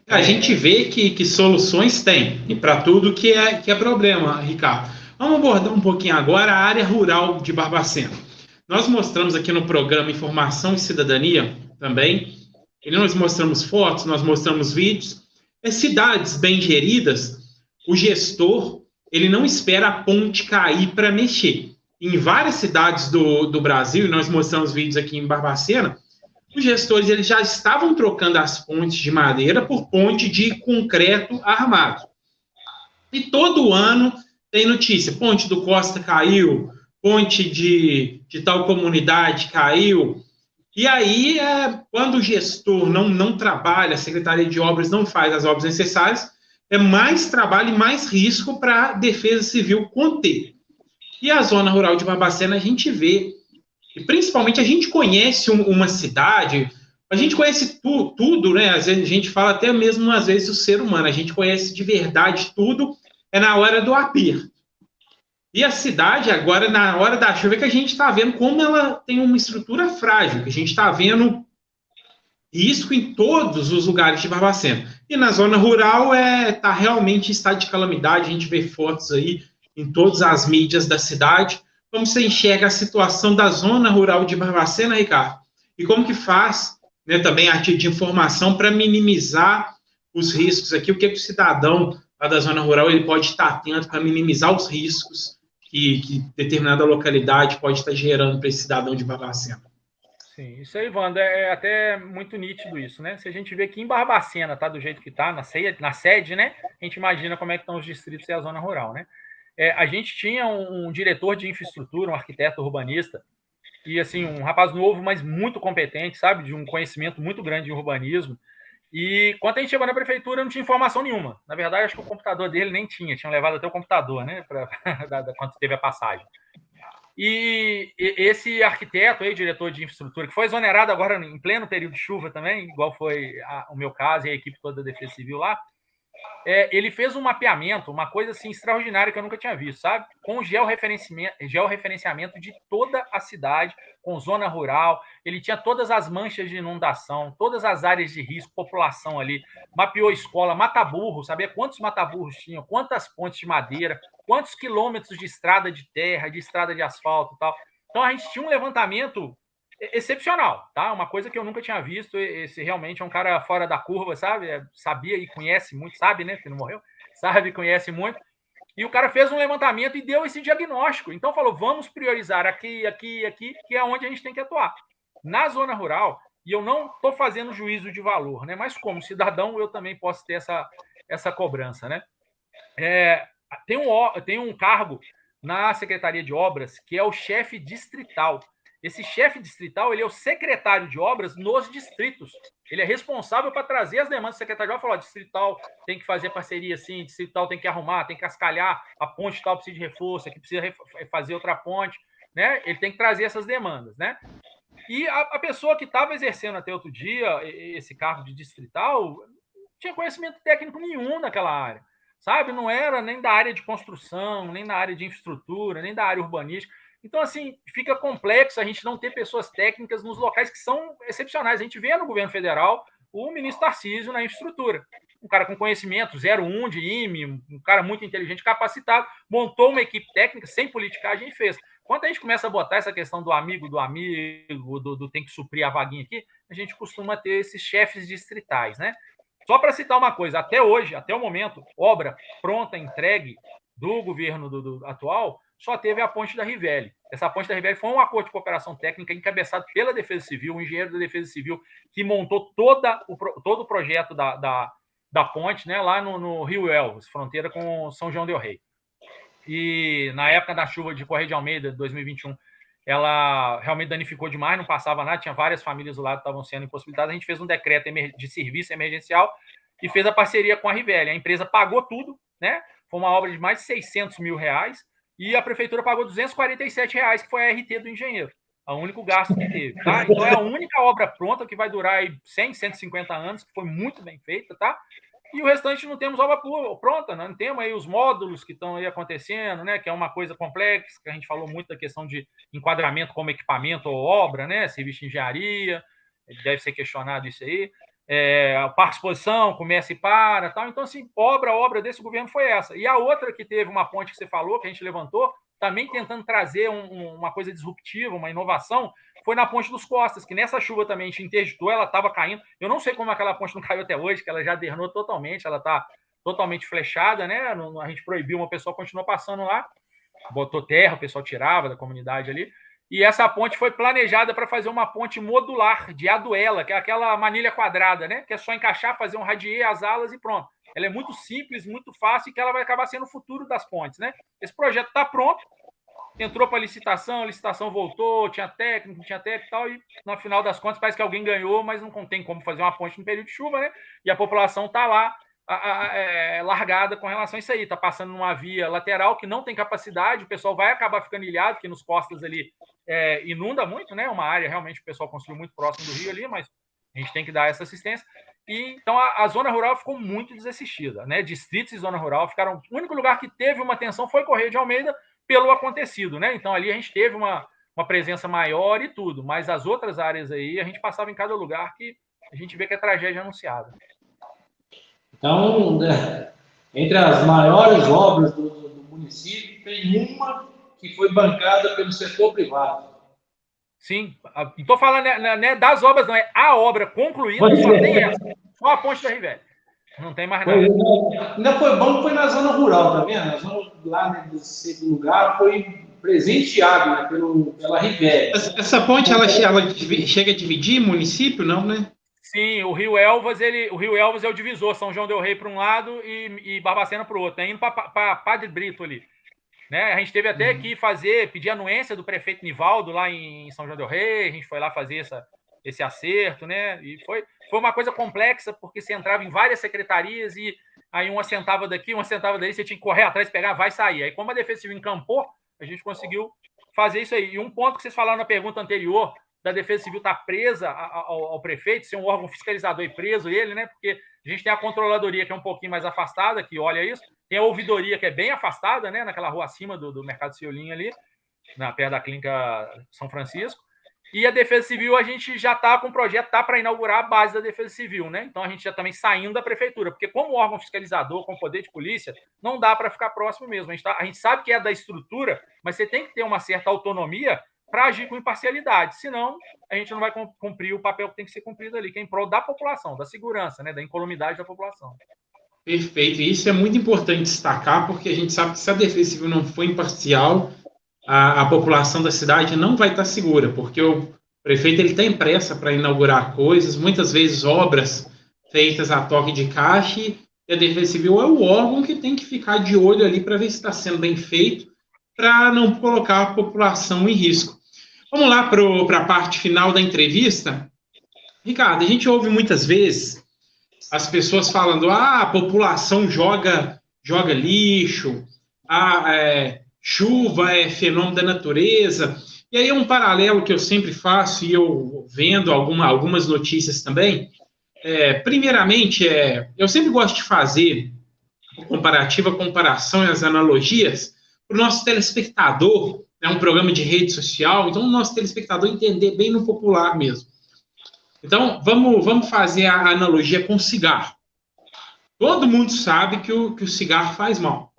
A gente vê que soluções tem, e para tudo que é problema, Ricardo. Vamos abordar um pouquinho agora a área rural de Barbacena. Nós mostramos aqui no programa Informação e Cidadania também, e nós mostramos fotos, nós mostramos vídeos. Cidades bem geridas, o gestor ele não espera a ponte cair para mexer. Em várias cidades do Brasil, e nós mostramos vídeos aqui em Barbacena, os gestores eles já estavam trocando as pontes de madeira por ponte de concreto armado. E todo ano tem notícia, ponte do Costa caiu, ponte de tal comunidade caiu. E aí, quando o gestor não trabalha, a Secretaria de Obras não faz as obras necessárias, é mais trabalho e mais risco para a Defesa Civil conter. E a zona rural de Barbacena a gente vê, e principalmente a gente conhece uma cidade, a gente conhece tudo, né? Às vezes a gente fala até mesmo, às vezes, o ser humano, a gente conhece de verdade tudo, é na hora do aperto. E a cidade, agora, na hora da chuva, é que a gente está vendo como ela tem uma estrutura frágil, que a gente está vendo risco em todos os lugares de Barbacena. E na zona rural tá realmente em estado de calamidade, a gente vê fotos aí em todas as mídias da cidade. Como você enxerga a situação da zona rural de Barbacena, Ricardo? E como que faz, né, também a título de informação para minimizar os riscos aqui? O que o cidadão lá da zona rural ele pode estar atento para minimizar os riscos que determinada localidade pode estar gerando para esse cidadão de Barbacena? Sim, isso aí, Wanda, é até muito nítido isso, né? Se a gente vê que em Barbacena tá do jeito que tá, na sede, né? A gente imagina como é que estão os distritos e a zona rural, né? A gente tinha um diretor de infraestrutura, um arquiteto urbanista, e assim, um rapaz novo, mas muito competente, sabe? De um conhecimento muito grande de urbanismo. E quando a gente chegou na prefeitura, não tinha informação nenhuma. Na verdade, acho que o computador dele nem tinham levado até o computador, né? Quando teve a passagem. E esse arquiteto aí, diretor de infraestrutura, que foi exonerado agora em pleno período de chuva também, igual foi o meu caso e a equipe toda da Defesa Civil lá, ele fez um mapeamento, uma coisa assim extraordinária que eu nunca tinha visto, sabe? Com georreferenciamento de toda a cidade, com zona rural. Ele tinha todas as manchas de inundação, todas as áreas de risco, população ali. Mapeou escola, mata-burro, sabia quantos mata-burros tinham, quantas pontes de madeira, quantos quilômetros de estrada de terra, de estrada de asfalto e tal. Então a gente tinha um levantamento excepcional, tá? Uma coisa que eu nunca tinha visto. Esse realmente é um cara fora da curva, sabe? Sabia e conhece muito, sabe, né? Que não morreu, sabe, conhece muito. E o cara fez um levantamento e deu esse diagnóstico. Então falou: vamos priorizar aqui, aqui, aqui, que é onde a gente tem que atuar. Na zona rural, e eu não estou fazendo juízo de valor, né? Mas como cidadão eu também posso ter essa cobrança, né? Tem um cargo na Secretaria de Obras que é o chefe distrital. Esse chefe distrital ele é o secretário de obras nos distritos. Ele é responsável para trazer as demandas do secretário de obras. Falar: distrital tem que fazer parceria assim, distrital tem que arrumar, tem que cascalhar, a ponte tal precisa de reforço, aqui precisa fazer outra ponte, né? Ele tem que trazer essas demandas, né? E a pessoa que estava exercendo até outro dia esse cargo de distrital não tinha conhecimento técnico nenhum naquela área, sabe? Não era nem da área de construção, nem da área de infraestrutura, nem da área urbanística. Então, assim, fica complexo a gente não ter pessoas técnicas nos locais que são excepcionais. A gente vê no governo federal o ministro Tarcísio na infraestrutura. Um cara com conhecimento 01 de IME, um cara muito inteligente, capacitado, montou uma equipe técnica sem politicagem e fez. Quando a gente começa a botar essa questão do amigo, do tem que suprir a vaguinha aqui, a gente costuma ter esses chefes distritais, né? Só para citar uma coisa, até hoje, até o momento, obra pronta, entregue do governo do atual, só teve a ponte da Rivelli. Essa ponte da Rivelli foi um acordo de cooperação técnica encabeçado pela Defesa Civil, um engenheiro da Defesa Civil que montou todo o projeto da ponte, né, lá no Rio Elvas, fronteira com São João del Rei. E na época da chuva de Correia de Almeida, de 2021, ela realmente danificou demais, não passava nada, tinha várias famílias do lado que estavam sendo impossibilitadas. A gente fez um decreto de serviço emergencial e fez a parceria com a Rivelli. A empresa pagou tudo, né? Foi uma obra de mais de 600 mil reais e a prefeitura pagou 247 reais, que foi a RT do engenheiro. É o único gasto que teve, tá? Então é a única obra pronta que vai durar aí 100, 150 anos, que foi muito bem feita, tá? E o restante não temos obra pronta, não temos aí os módulos que estão aí acontecendo, né? Que é uma coisa complexa, que a gente falou muito da questão de enquadramento como equipamento ou obra, né? Serviço de engenharia, deve ser questionado isso aí. o Parque Exposição começa e para, tal. Então, assim, obra desse governo foi essa. E a outra que teve uma ponte que você falou, que a gente levantou, também tentando trazer uma coisa disruptiva, uma inovação, foi na Ponte dos Costas, que nessa chuva também a gente interditou, ela estava caindo. Eu não sei como aquela ponte não caiu até hoje, que ela já dernou totalmente, ela está totalmente flechada, né? A gente proibiu, uma pessoa continuou passando lá, botou terra, o pessoal tirava da comunidade ali. E essa ponte foi planejada para fazer uma ponte modular de aduela, que é aquela manilha quadrada, né? Que é só encaixar, fazer um radier, as alas e pronto. Ela é muito simples, muito fácil e que ela vai acabar sendo o futuro das pontes, né? Esse projeto está pronto, entrou para licitação, a licitação voltou, tinha técnico e tal, e no final das contas parece que alguém ganhou, mas não tem como fazer uma ponte no período de chuva, né? E a população está lá largada com relação a isso aí, está passando numa via lateral que não tem capacidade, o pessoal vai acabar ficando ilhado, porque nos costas ali inunda muito, né? Uma área realmente o pessoal construiu muito próximo do rio ali, mas a gente tem que dar essa assistência. E então a zona rural ficou muito desassistida, né? Distritos e zona rural ficaram. O único lugar que teve uma atenção foi Correio de Almeida pelo acontecido, né? Então ali a gente teve uma presença maior e tudo, mas as outras áreas aí a gente passava em cada lugar que a gente vê que é tragédia anunciada. Então, entre as maiores obras do município, tem uma que foi bancada pelo setor privado. Sim, não estou falando né, das obras, não, é a obra concluída, só tem essa, só a ponte da Rivelli. Não tem mais nada. Ainda foi bom que foi na zona rural, tá vendo? A zona lá nesse lugar foi presenteado, né, pela Rivelli. Essa ponte, ela chega a dividir município, não, né? Sim, o Rio Elvas é o divisor, São João del Rei para um lado e Barbacena para o outro, indo para Padre Brito ali. Né? A gente teve até que pedir anuência do prefeito Nivaldo lá em São João del Rei, a gente foi lá fazer esse acerto, né? E foi uma coisa complexa, porque você entrava em várias secretarias e aí uma sentava daqui, uma sentava daí, você tinha que correr atrás, pegar, vai sair. Aí como a Defesa Civil encampou, a gente conseguiu fazer isso aí. E um ponto que vocês falaram na pergunta anterior, da Defesa Civil estar presa ao prefeito, ser um órgão fiscalizador e preso ele, né? Porque a gente tem a controladoria, que é um pouquinho mais afastada, que olha isso, tem a ouvidoria, que é bem afastada, né? Naquela rua acima do Mercado Ciolim ali, perto da Clínica São Francisco, e a Defesa Civil, a gente já está com um projeto, para inaugurar a base da Defesa Civil, né? Então a gente já também saindo da prefeitura, porque como órgão fiscalizador, com poder de polícia, não dá para ficar próximo mesmo. A gente sabe que é da estrutura, mas você tem que ter uma certa autonomia para agir com imparcialidade, senão a gente não vai cumprir o papel que tem que ser cumprido ali, que é em prol da população, da segurança, né, da incolumidade da população. Perfeito, e isso é muito importante destacar, porque a gente sabe que se a Defesa Civil não for imparcial, a população da cidade não vai estar segura, porque o prefeito ele tem pressa para inaugurar coisas, muitas vezes obras feitas a toque de caixa, e a Defesa Civil é o órgão que tem que ficar de olho ali para ver se está sendo bem feito, para não colocar a população em risco. Vamos lá para a parte final da entrevista. Ricardo, a gente ouve muitas vezes as pessoas falando, a população joga lixo, chuva é fenômeno da natureza. E aí é um paralelo que eu sempre faço, e eu vendo algumas notícias também. Primeiramente, eu sempre gosto de fazer comparação e as analogias para o nosso telespectador, é um programa de rede social, então o nosso telespectador entender bem no popular mesmo. Então, vamos fazer a analogia com o cigarro. Todo mundo sabe que o cigarro faz mal.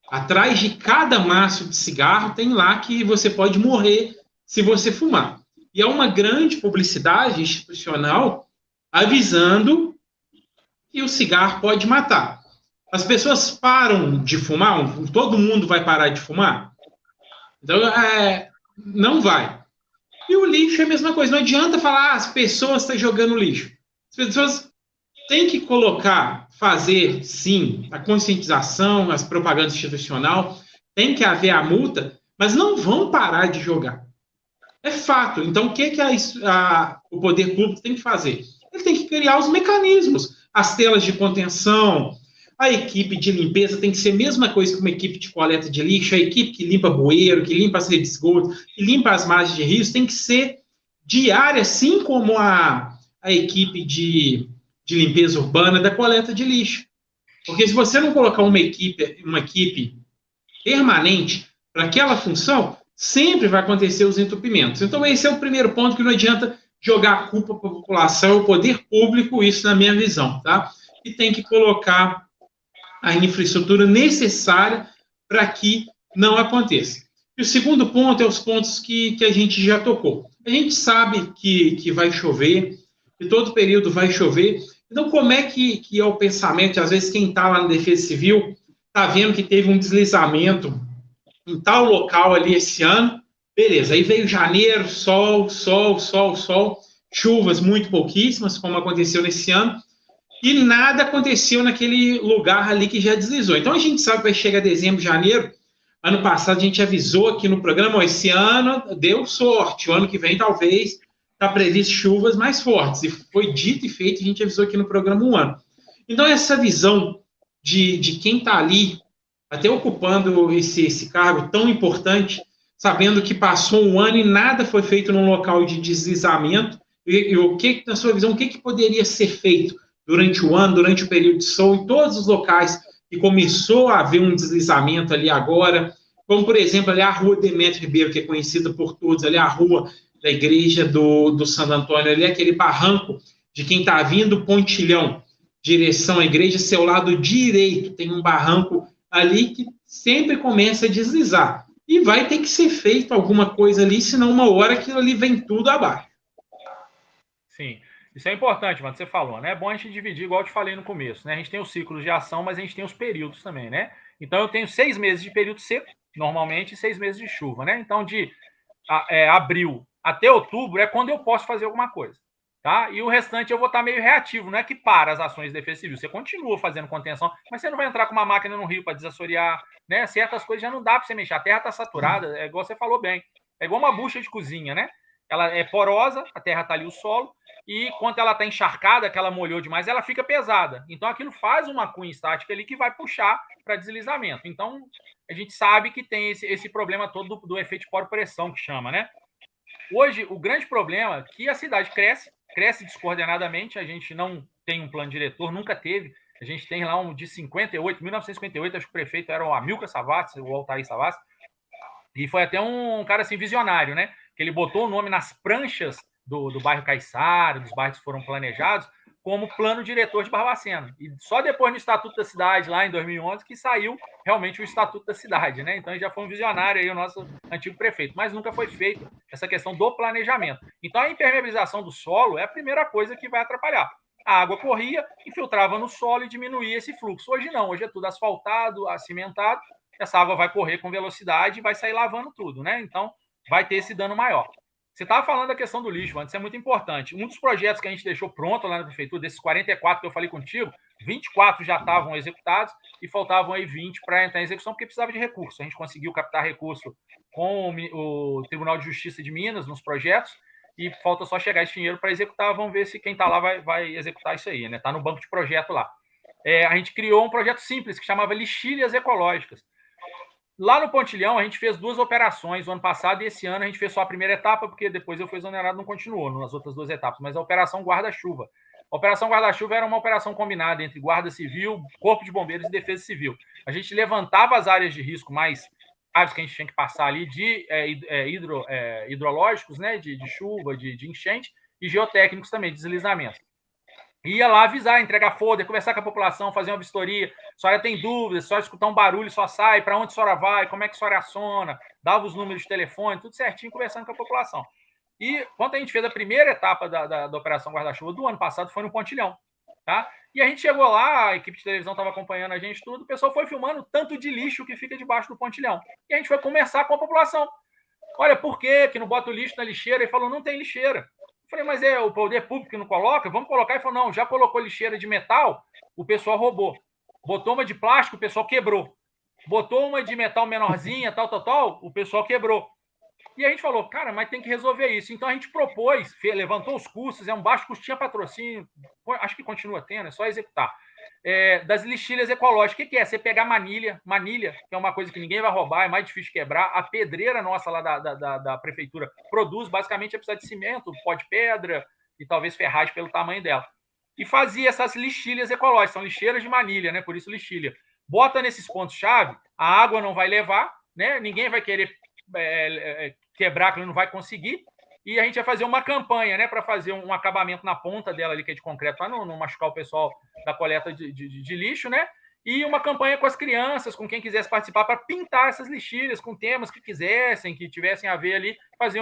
Atrás de cada maço de cigarro tem lá que você pode morrer se você fumar. E é uma grande publicidade institucional avisando que o cigarro pode matar. As pessoas param de fumar? Todo mundo vai parar de fumar? Então, não vai. E o lixo é a mesma coisa. Não adianta falar, as pessoas estão jogando lixo. As pessoas têm que fazer, sim, a conscientização, as propagandas institucional, tem que haver a multa, mas não vão parar de jogar. É fato. Então, o que o poder público tem que fazer? Ele tem que criar os mecanismos, as telas de contenção. A equipe de limpeza tem que ser a mesma coisa que uma equipe de coleta de lixo, a equipe que limpa bueiro, que limpa as redes de esgoto, que limpa as margens de rios, tem que ser diária, assim como a equipe de limpeza urbana da coleta de lixo. Porque se você não colocar uma equipe permanente para aquela função, sempre vai acontecer os entupimentos. Então, esse é o primeiro ponto, que não adianta jogar a culpa para a população, o poder público, isso na minha visão, tá? E tem que colocar a infraestrutura necessária para que não aconteça. E o segundo ponto é os pontos que a gente já tocou. A gente sabe que vai chover, que todo período vai chover. Então, como é que é o pensamento? Às vezes, quem está lá na Defesa Civil está vendo que teve um deslizamento em tal local ali esse ano. Beleza, aí veio janeiro, sol, chuvas muito pouquíssimas, como aconteceu nesse ano, e nada aconteceu naquele lugar ali que já deslizou. Então, a gente sabe que vai chegar dezembro, janeiro. Ano passado, a gente avisou aqui no programa, esse ano deu sorte, o ano que vem, talvez, está previsto chuvas mais fortes. E foi dito e feito, a gente avisou aqui no programa um ano. Então, essa visão de quem está ali, até ocupando esse cargo tão importante, sabendo que passou um ano e nada foi feito num local de deslizamento, e o que, na sua visão, o que poderia ser feito durante o ano, durante o período de sol, em todos os locais que começou a haver um deslizamento ali agora, como, por exemplo, ali a Rua Demétrio Ribeiro, que é conhecida por todos, ali a rua da igreja do Santo Antônio, ali aquele barranco de quem está vindo Pontilhão, direção à igreja, seu lado direito, tem um barranco ali que sempre começa a deslizar. E vai ter que ser feito alguma coisa ali, senão uma hora aquilo ali vem tudo abaixo. Sim. Isso é importante, mano, você falou, né? É bom a gente dividir, igual eu te falei no começo, né? A gente tem os ciclos de ação, mas a gente tem os períodos também, né? Então, eu tenho 6 meses de período seco, normalmente, e 6 meses de chuva, né? Então, de abril até outubro é quando eu posso fazer alguma coisa, tá? E o restante eu vou estar meio reativo, não é que para as ações de defesa civil. Você continua fazendo contenção, mas você não vai entrar com uma máquina no rio para desassorear, né? Certas coisas já não dá para você mexer. A terra está saturada, é igual você falou bem. É igual uma bucha de cozinha, né? Ela é porosa, a terra está ali, o solo, e quando ela está encharcada, que ela molhou demais, ela fica pesada. Então, aquilo faz uma cunha estática ali que vai puxar para deslizamento. Então, a gente sabe que tem esse problema todo do efeito de poro-pressão, que chama, né? Hoje, o grande problema é que a cidade cresce descoordenadamente, a gente não tem um plano diretor, nunca teve. A gente tem lá um de 1958, acho que o prefeito era o Amilcar Savassi, o Altair Savassi, e foi até um cara assim visionário, né? Que ele botou o nome nas pranchas do bairro Caiçara, dos bairros que foram planejados, como plano diretor de Barbacena. E só depois no Estatuto da Cidade, lá em 2011, que saiu realmente o Estatuto da Cidade, né? Então, ele já foi um visionário aí, o nosso antigo prefeito. Mas nunca foi feito essa questão do planejamento. Então, a impermeabilização do solo é a primeira coisa que vai atrapalhar. A água corria, infiltrava no solo e diminuía esse fluxo. Hoje não, hoje é tudo asfaltado, cimentado, essa água vai correr com velocidade e vai sair lavando tudo, né? Então, vai ter esse dano maior. Você estava falando da questão do lixo, antes, isso é muito importante. Um dos projetos que a gente deixou pronto lá na prefeitura, desses 44 que eu falei contigo, 24 já estavam executados e faltavam aí 20 para entrar em execução, porque precisava de recurso. A gente conseguiu captar recurso com o Tribunal de Justiça de Minas nos projetos e falta só chegar esse dinheiro para executar. Vamos ver se quem está lá vai executar isso aí, né? Está no banco de projeto lá. A gente criou um projeto simples que chamava Lixilhas Ecológicas. Lá no Pontilhão, a gente fez 2 operações o ano passado e esse ano a gente fez só a primeira etapa, porque depois eu fui exonerado, não continuou nas outras 2 etapas, mas a Operação Guarda-Chuva. A Operação Guarda-Chuva era uma operação combinada entre Guarda Civil, Corpo de Bombeiros e Defesa Civil. A gente levantava as áreas de risco mais graves que a gente tinha que passar ali de hidrológicos, né, de chuva, de enchente, e geotécnicos também, de deslizamento. Ia lá avisar, entregar folder, conversar com a população, fazer uma vistoria. A senhora tem dúvidas, só escutar um barulho, só sai, para onde a senhora vai, como é que a senhora aciona, dava os números de telefone, tudo certinho, conversando com a população. E quando a gente fez a primeira etapa da Operação Guarda-Chuva do ano passado, foi no Pontilhão. Tá? E a gente chegou lá, a equipe de televisão estava acompanhando a gente tudo, o pessoal foi filmando o tanto de lixo que fica debaixo do Pontilhão. E a gente foi conversar com a população. Olha, por que não bota o lixo na lixeira? Ele falou, não tem lixeira. Eu falei, mas é o poder público que não coloca? Vamos colocar. Ele falou, não, já colocou lixeira de metal, o pessoal roubou. Botou uma de plástico, o pessoal quebrou. Botou uma de metal menorzinha, tal, o pessoal quebrou. E a gente falou, cara, mas tem que resolver isso. Então a gente propôs, levantou os custos, um baixo custo, tinha patrocínio, acho que continua tendo, é só executar. Das lixilhas ecológicas. O que é? Você pegar manilha, que é uma coisa que ninguém vai roubar, é mais difícil de quebrar. A pedreira nossa lá da prefeitura produz, basicamente, é precisar de cimento, pó de pedra e talvez ferragem pelo tamanho dela. E fazia essas lixilhas ecológicas, são lixeiras de manilha, né? Por isso lixilha. Bota nesses pontos-chave, a água não vai levar, né? Ninguém vai querer quebrar, que ele não vai conseguir. e a gente ia fazer uma campanha, né, para fazer um acabamento na ponta dela ali, que é de concreto, para não machucar o pessoal da coleta de lixo, né? E uma campanha com as crianças, com quem quisesse participar, para pintar essas lixeiras com temas que quisessem, que tivessem a ver ali, fazer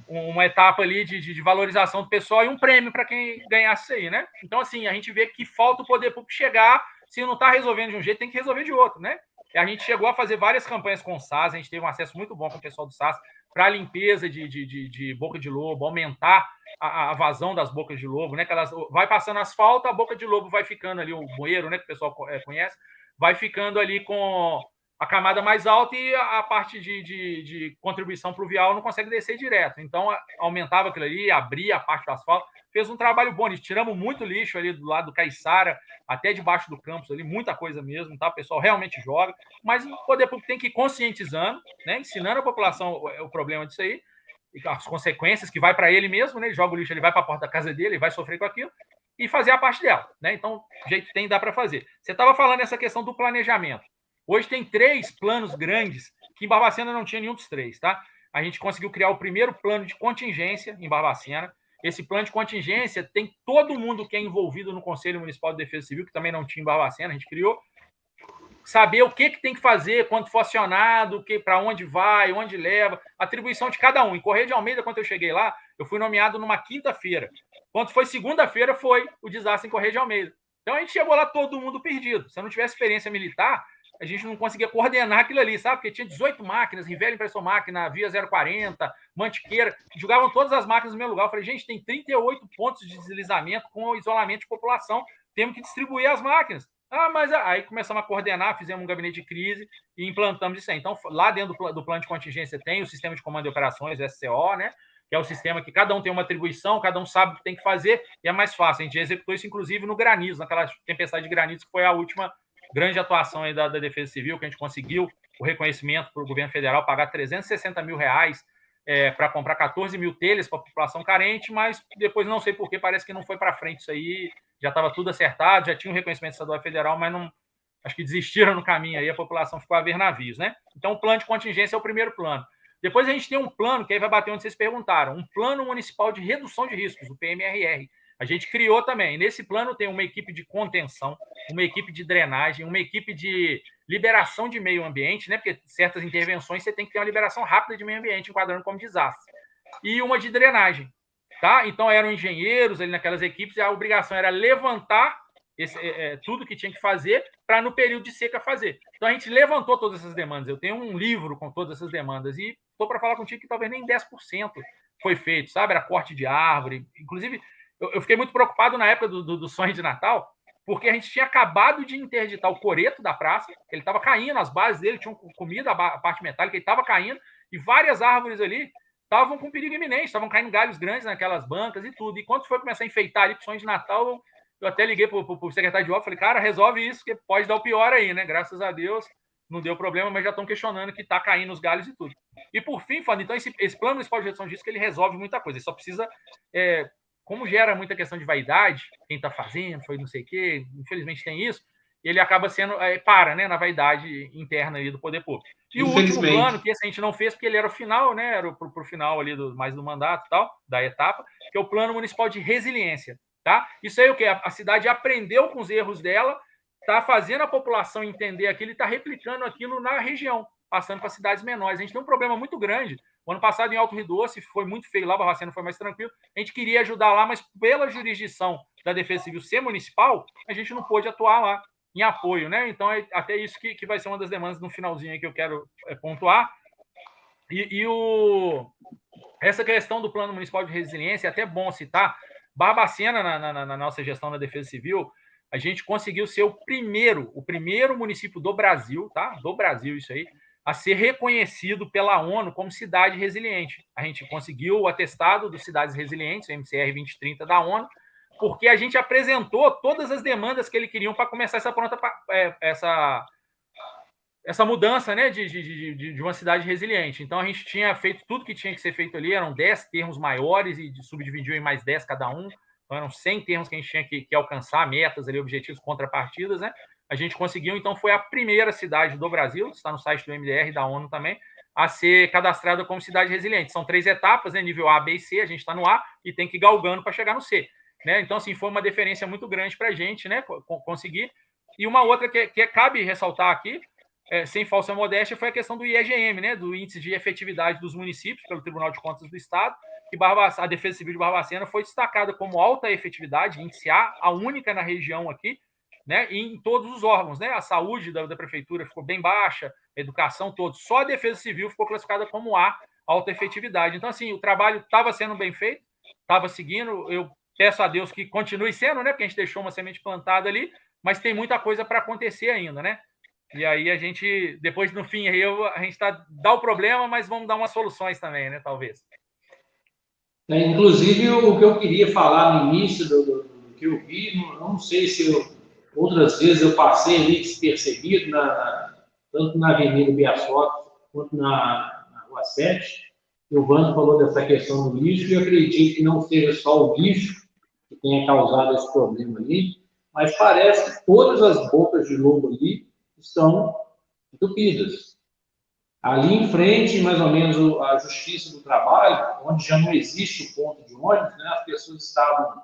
uma etapa ali de valorização do pessoal e um prêmio para quem ganhasse isso aí, né? Então, assim, a gente vê que falta o poder público chegar, se não está resolvendo de um jeito, tem que resolver de outro, né? A gente chegou a fazer várias campanhas com o SAS, a gente teve um acesso muito bom com o pessoal do SAS para a limpeza de boca de lobo, aumentar a vazão das bocas de lobo, né? Que elas vai passando asfalto, a boca de lobo vai ficando ali, o bueiro, né? Que o pessoal conhece, vai ficando ali com a camada mais alta e a parte de contribuição pluvial não consegue descer direto. Então, aumentava aquilo ali, abria a parte do asfalto, fez um trabalho bom. Tiramos muito lixo ali do lado do Caiçara, até debaixo do campus ali, muita coisa mesmo, tá? O pessoal realmente joga, mas o poder público tem que ir conscientizando, né? Ensinando a população o problema disso aí, e as consequências que vai para ele mesmo, né? Ele joga o lixo, ele vai para a porta da casa dele, ele vai sofrer com aquilo, e fazer a parte dela, né? Então, jeito tem, dá para fazer. Você estava falando essa questão do planejamento. Hoje tem 3 planos grandes, que em Barbacena não tinha nenhum dos 3, tá? A gente conseguiu criar o primeiro plano de contingência em Barbacena. Esse plano de contingência tem todo mundo que é envolvido no Conselho Municipal de Defesa Civil, que também não tinha em Barbacena, a gente criou. Saber o que tem que fazer, quando for acionado, para onde vai, onde leva, atribuição de cada um. Em Correia de Almeida, quando eu cheguei lá, eu fui nomeado numa quinta-feira. Quando foi segunda-feira, foi o desastre em Correia de Almeida. Então, a gente chegou lá todo mundo perdido. Se eu não tivesse experiência militar, a gente não conseguia coordenar aquilo ali, sabe? Porque tinha 18 máquinas, Rivelli impressão máquina, Via 040, Mantiqueira, jogavam todas as máquinas no meu lugar. Eu falei, gente, tem 38 pontos de deslizamento com isolamento de população, temos que distribuir as máquinas. Mas aí começamos a coordenar, fizemos um gabinete de crise e implantamos isso aí. Então, lá dentro do plano de contingência tem o sistema de comando de operações, o SCO, né? Que é o sistema que cada um tem uma atribuição, cada um sabe o que tem que fazer e é mais fácil. A gente executou isso, inclusive, no granizo, naquela tempestade de granizo, que foi a última grande atuação aí da Defesa Civil, que a gente conseguiu o reconhecimento para o governo federal pagar R$360 mil para comprar 14 mil telhas para a população carente, mas depois não sei por que, parece que não foi para frente isso aí, já estava tudo acertado, já tinha um reconhecimento estadual e federal, mas não, acho que desistiram no caminho aí, a população ficou a ver navios, né? Então, o plano de contingência é o primeiro plano. Depois a gente tem um plano, que aí vai bater onde vocês perguntaram, um plano municipal de redução de riscos, o PMRR. A gente criou também. Nesse plano tem uma equipe de contenção, uma equipe de drenagem, uma equipe de liberação de meio ambiente, né? Porque certas intervenções você tem que ter uma liberação rápida de meio ambiente, enquadrando como desastre. E uma de drenagem, tá? Então eram engenheiros ali naquelas equipes e a obrigação era levantar tudo que tinha que fazer para no período de seca fazer. Então a gente levantou todas essas demandas. Eu tenho um livro com todas essas demandas e estou para falar contigo que talvez nem 10% foi feito, sabe? Era corte de árvore. Inclusive, eu fiquei muito preocupado na época do sonho de Natal, porque a gente tinha acabado de interditar o coreto da praça, ele estava caindo, as bases dele tinham comido a parte metálica, ele estava caindo, e várias árvores ali estavam com perigo iminente, estavam caindo galhos grandes naquelas bancas e tudo. E quando foi começar a enfeitar ali com o sonho de Natal, eu até liguei para o secretário de obra, falei, cara, resolve isso, que pode dar o pior aí, né? Graças a Deus não deu problema, mas já estão questionando que está caindo os galhos e tudo. E por fim, falando, então esse plano municipal de redução de risco, ele resolve muita coisa, ele só precisa... como gera muita questão de vaidade, quem está fazendo, foi não sei o quê, infelizmente tem isso, ele acaba sendo, né, na vaidade interna ali do poder público. E o último plano, que esse a gente não fez, porque ele era o final, né, era para o final ali mais do mandato e tal, da etapa, que é o Plano Municipal de Resiliência, tá? Isso aí o quê? A cidade aprendeu com os erros dela, está fazendo a população entender aquilo e está replicando aquilo na região, passando para cidades menores. A gente tem um problema muito grande. O ano passado, em Alto Rio Doce, foi muito feio lá, Barbacena foi mais tranquilo. A gente queria ajudar lá, mas pela jurisdição da Defesa Civil ser municipal, a gente não pôde atuar lá em apoio, né? Então, é até isso que vai ser uma das demandas no finalzinho aí que eu quero pontuar. Essa questão do Plano Municipal de Resiliência, é até bom citar, Barbacena, na nossa gestão da Defesa Civil, a gente conseguiu ser o primeiro município do Brasil, tá? Do Brasil, isso aí, a ser reconhecido pela ONU como cidade resiliente. A gente conseguiu o atestado dos Cidades Resilientes, o MCR 2030 da ONU, porque a gente apresentou todas as demandas que eles queriam para começar essa mudança, né, de uma cidade resiliente. Então, a gente tinha feito tudo que tinha que ser feito ali, eram 10 termos maiores e subdividiu em mais 10 cada um, então eram 100 termos que a gente tinha que alcançar, metas, ali, objetivos, contrapartidas, né? A gente conseguiu, então foi a primeira cidade do Brasil, está no site do MDR, da ONU também, a ser cadastrada como cidade resiliente. São 3 etapas, né? Nível A, B e C, a gente está no A e tem que ir galgando para chegar no C. Né? Então, assim, foi uma deferência muito grande para a gente, né, conseguir. E uma outra que cabe ressaltar aqui, sem falsa modéstia, foi a questão do IEGM, né, do Índice de Efetividade dos Municípios, pelo Tribunal de Contas do Estado, que a Defesa Civil de Barbacena foi destacada como alta efetividade, índice A única na região aqui, né, e em todos os órgãos. Né, a saúde da prefeitura ficou bem baixa, a educação, todos. Só a Defesa Civil ficou classificada como A, alta efetividade. Então, assim, o trabalho estava sendo bem feito, estava seguindo. Eu peço a Deus que continue sendo, né, porque a gente deixou uma semente plantada ali, mas tem muita coisa para acontecer ainda, né? E aí a gente, depois no fim, aí a gente dá o problema, mas vamos dar umas soluções também, né? Talvez. Inclusive, o que eu queria falar no início do que eu vi, não sei se outras vezes eu passei ali despercebido, tanto na Avenida Biasotto quanto na Rua 7. O Vando falou dessa questão do lixo, e eu acredito que não seja só o lixo que tenha causado esse problema ali, mas parece que todas as bocas de lobo ali estão entupidas. Ali em frente, mais ou menos, a Justiça do Trabalho, onde já não existe o ponto de ônibus, né, as pessoas estavam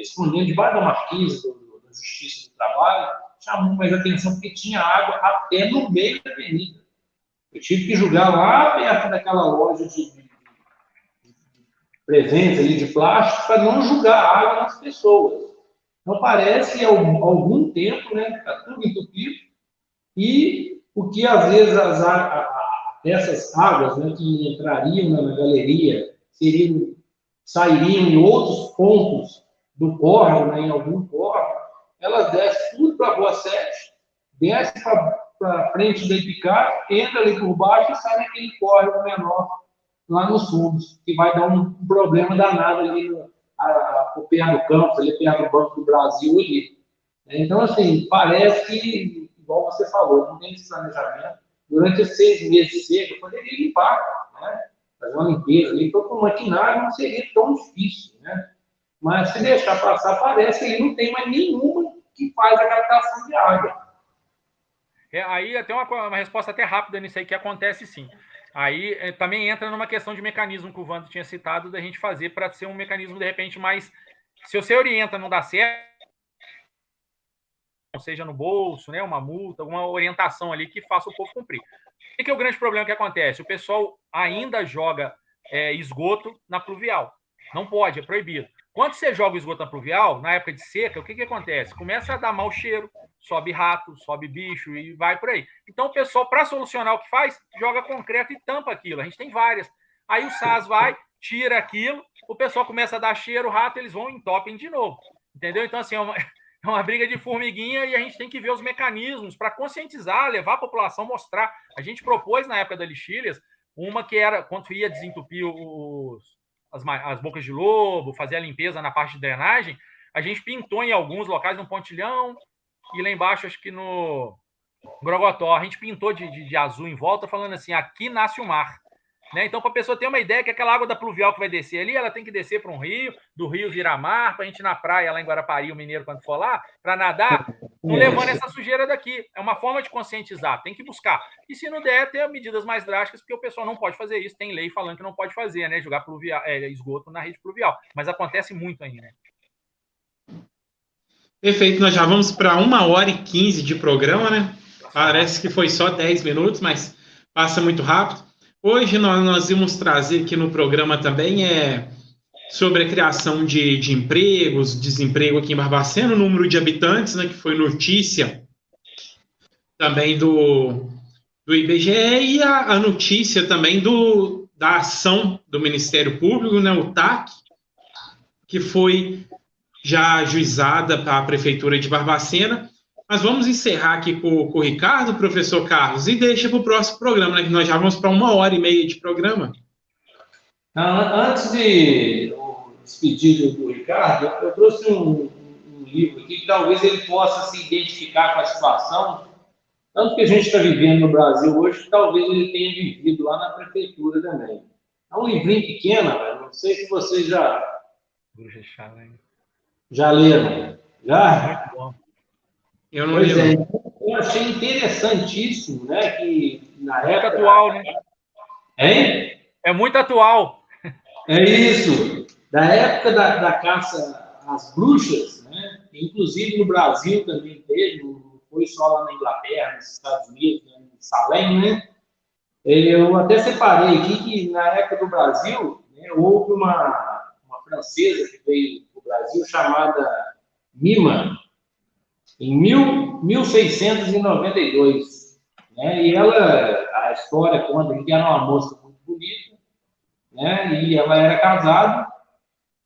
escondendo debaixo da marquise da Justiça do Trabalho, chamou mais atenção porque tinha água até no meio da avenida. Eu tive que julgar lá perto daquela loja de presentes ali de plástico para não jogar água nas pessoas. Então, parece que há algum tempo, né, está tudo entupido, e o que às vezes essas águas, né, que entrariam na galeria sairiam em outros pontos do córrego, né, em algum córrego, elas descem tudo para a Rua 7, descem para frente da Ipicá, entra ali por baixo e sai naquele córrego menor lá nos fundos, que vai dar um problema danado ali por perto do campus, ali perto do Banco do Brasil ali. Então, assim, parece que, igual você falou, não tem esse planejamento. Durante esses 6 meses de seca, eu poderia limpar, né? Fazer uma limpeza ali, então, com o maquinário não seria tão difícil, né? Mas se deixar passar, parece que ele não tem mais nenhuma que faz a captação de água. Aí até uma resposta até rápida nisso aí, que acontece sim. Aí também entra numa questão de mecanismo que o Vando tinha citado, da gente fazer para ser um mecanismo, de repente, mais... Se você orienta, não dá certo, seja no bolso, né, uma multa, alguma orientação ali que faça o povo cumprir. O que é o grande problema que acontece? O pessoal ainda joga esgoto na pluvial. Não pode, é proibido. Quando você joga o esgoto na pluvial, na época de seca, o que acontece? Começa a dar mau cheiro, sobe rato, sobe bicho e vai por aí. Então o pessoal, para solucionar o que faz, joga concreto e tampa aquilo. A gente tem várias. Aí o SAS vai, tira aquilo, o pessoal começa a dar cheiro, o rato, eles vão e entopem de novo. Entendeu? Então, assim, é uma briga de formiguinha, e a gente tem que ver os mecanismos para conscientizar, levar a população, mostrar. A gente propôs, na época da lixílias, uma que era, quando ia desentupir as bocas de lobo, fazer a limpeza na parte de drenagem, a gente pintou em alguns locais, no Pontilhão, e lá embaixo, acho que no Grogotó, a gente pintou de azul em volta, falando assim, aqui nasce o mar. Né? Então, para a pessoa ter uma ideia que aquela água da pluvial que vai descer ali, ela tem que descer para um rio, do rio virar mar, para a gente ir na praia lá em Guarapari, o mineiro, quando for lá, para nadar, não levando essa sujeira daqui. É uma forma de conscientizar, tem que buscar. E se não der, ter medidas mais drásticas, porque o pessoal não pode fazer isso, tem lei falando que não pode fazer, né? Jogar esgoto na rede pluvial. Mas acontece muito ainda. Né? Perfeito, nós já vamos para 1h15 de programa, né? Parece que foi só 10 minutos, mas passa muito rápido. Hoje nós vamos trazer aqui no programa também sobre a criação de empregos, desemprego aqui em Barbacena, o número de habitantes, né, que foi notícia também do IBGE, e a notícia também da ação do Ministério Público, né, o TAC, que foi já ajuizada para a Prefeitura de Barbacena. Mas vamos encerrar aqui com o Ricardo, professor Carlos, e deixa para o próximo programa, né, que nós já vamos para 1h30 de programa. Antes de despedir do Ricardo, eu trouxe um livro aqui que talvez ele possa se identificar com a situação, tanto que a gente está vivendo no Brasil hoje, que talvez ele tenha vivido lá na prefeitura também. É um livrinho pequeno, não sei se vocês já leram. Já? Muito bom. Eu não lembro. Eu achei interessantíssimo, né, que na época atual, né? Hein? É muito atual. É isso. Da época da caça às bruxas, né? Inclusive no Brasil também teve, não foi só lá na Inglaterra, nos Estados Unidos, né? Em Salem, né? Eu até separei aqui que na época do Brasil, né, houve uma francesa que veio para o Brasil chamada Mima, em 1692. Né? E ela, a história conta que era uma moça muito bonita, né? E ela era casada,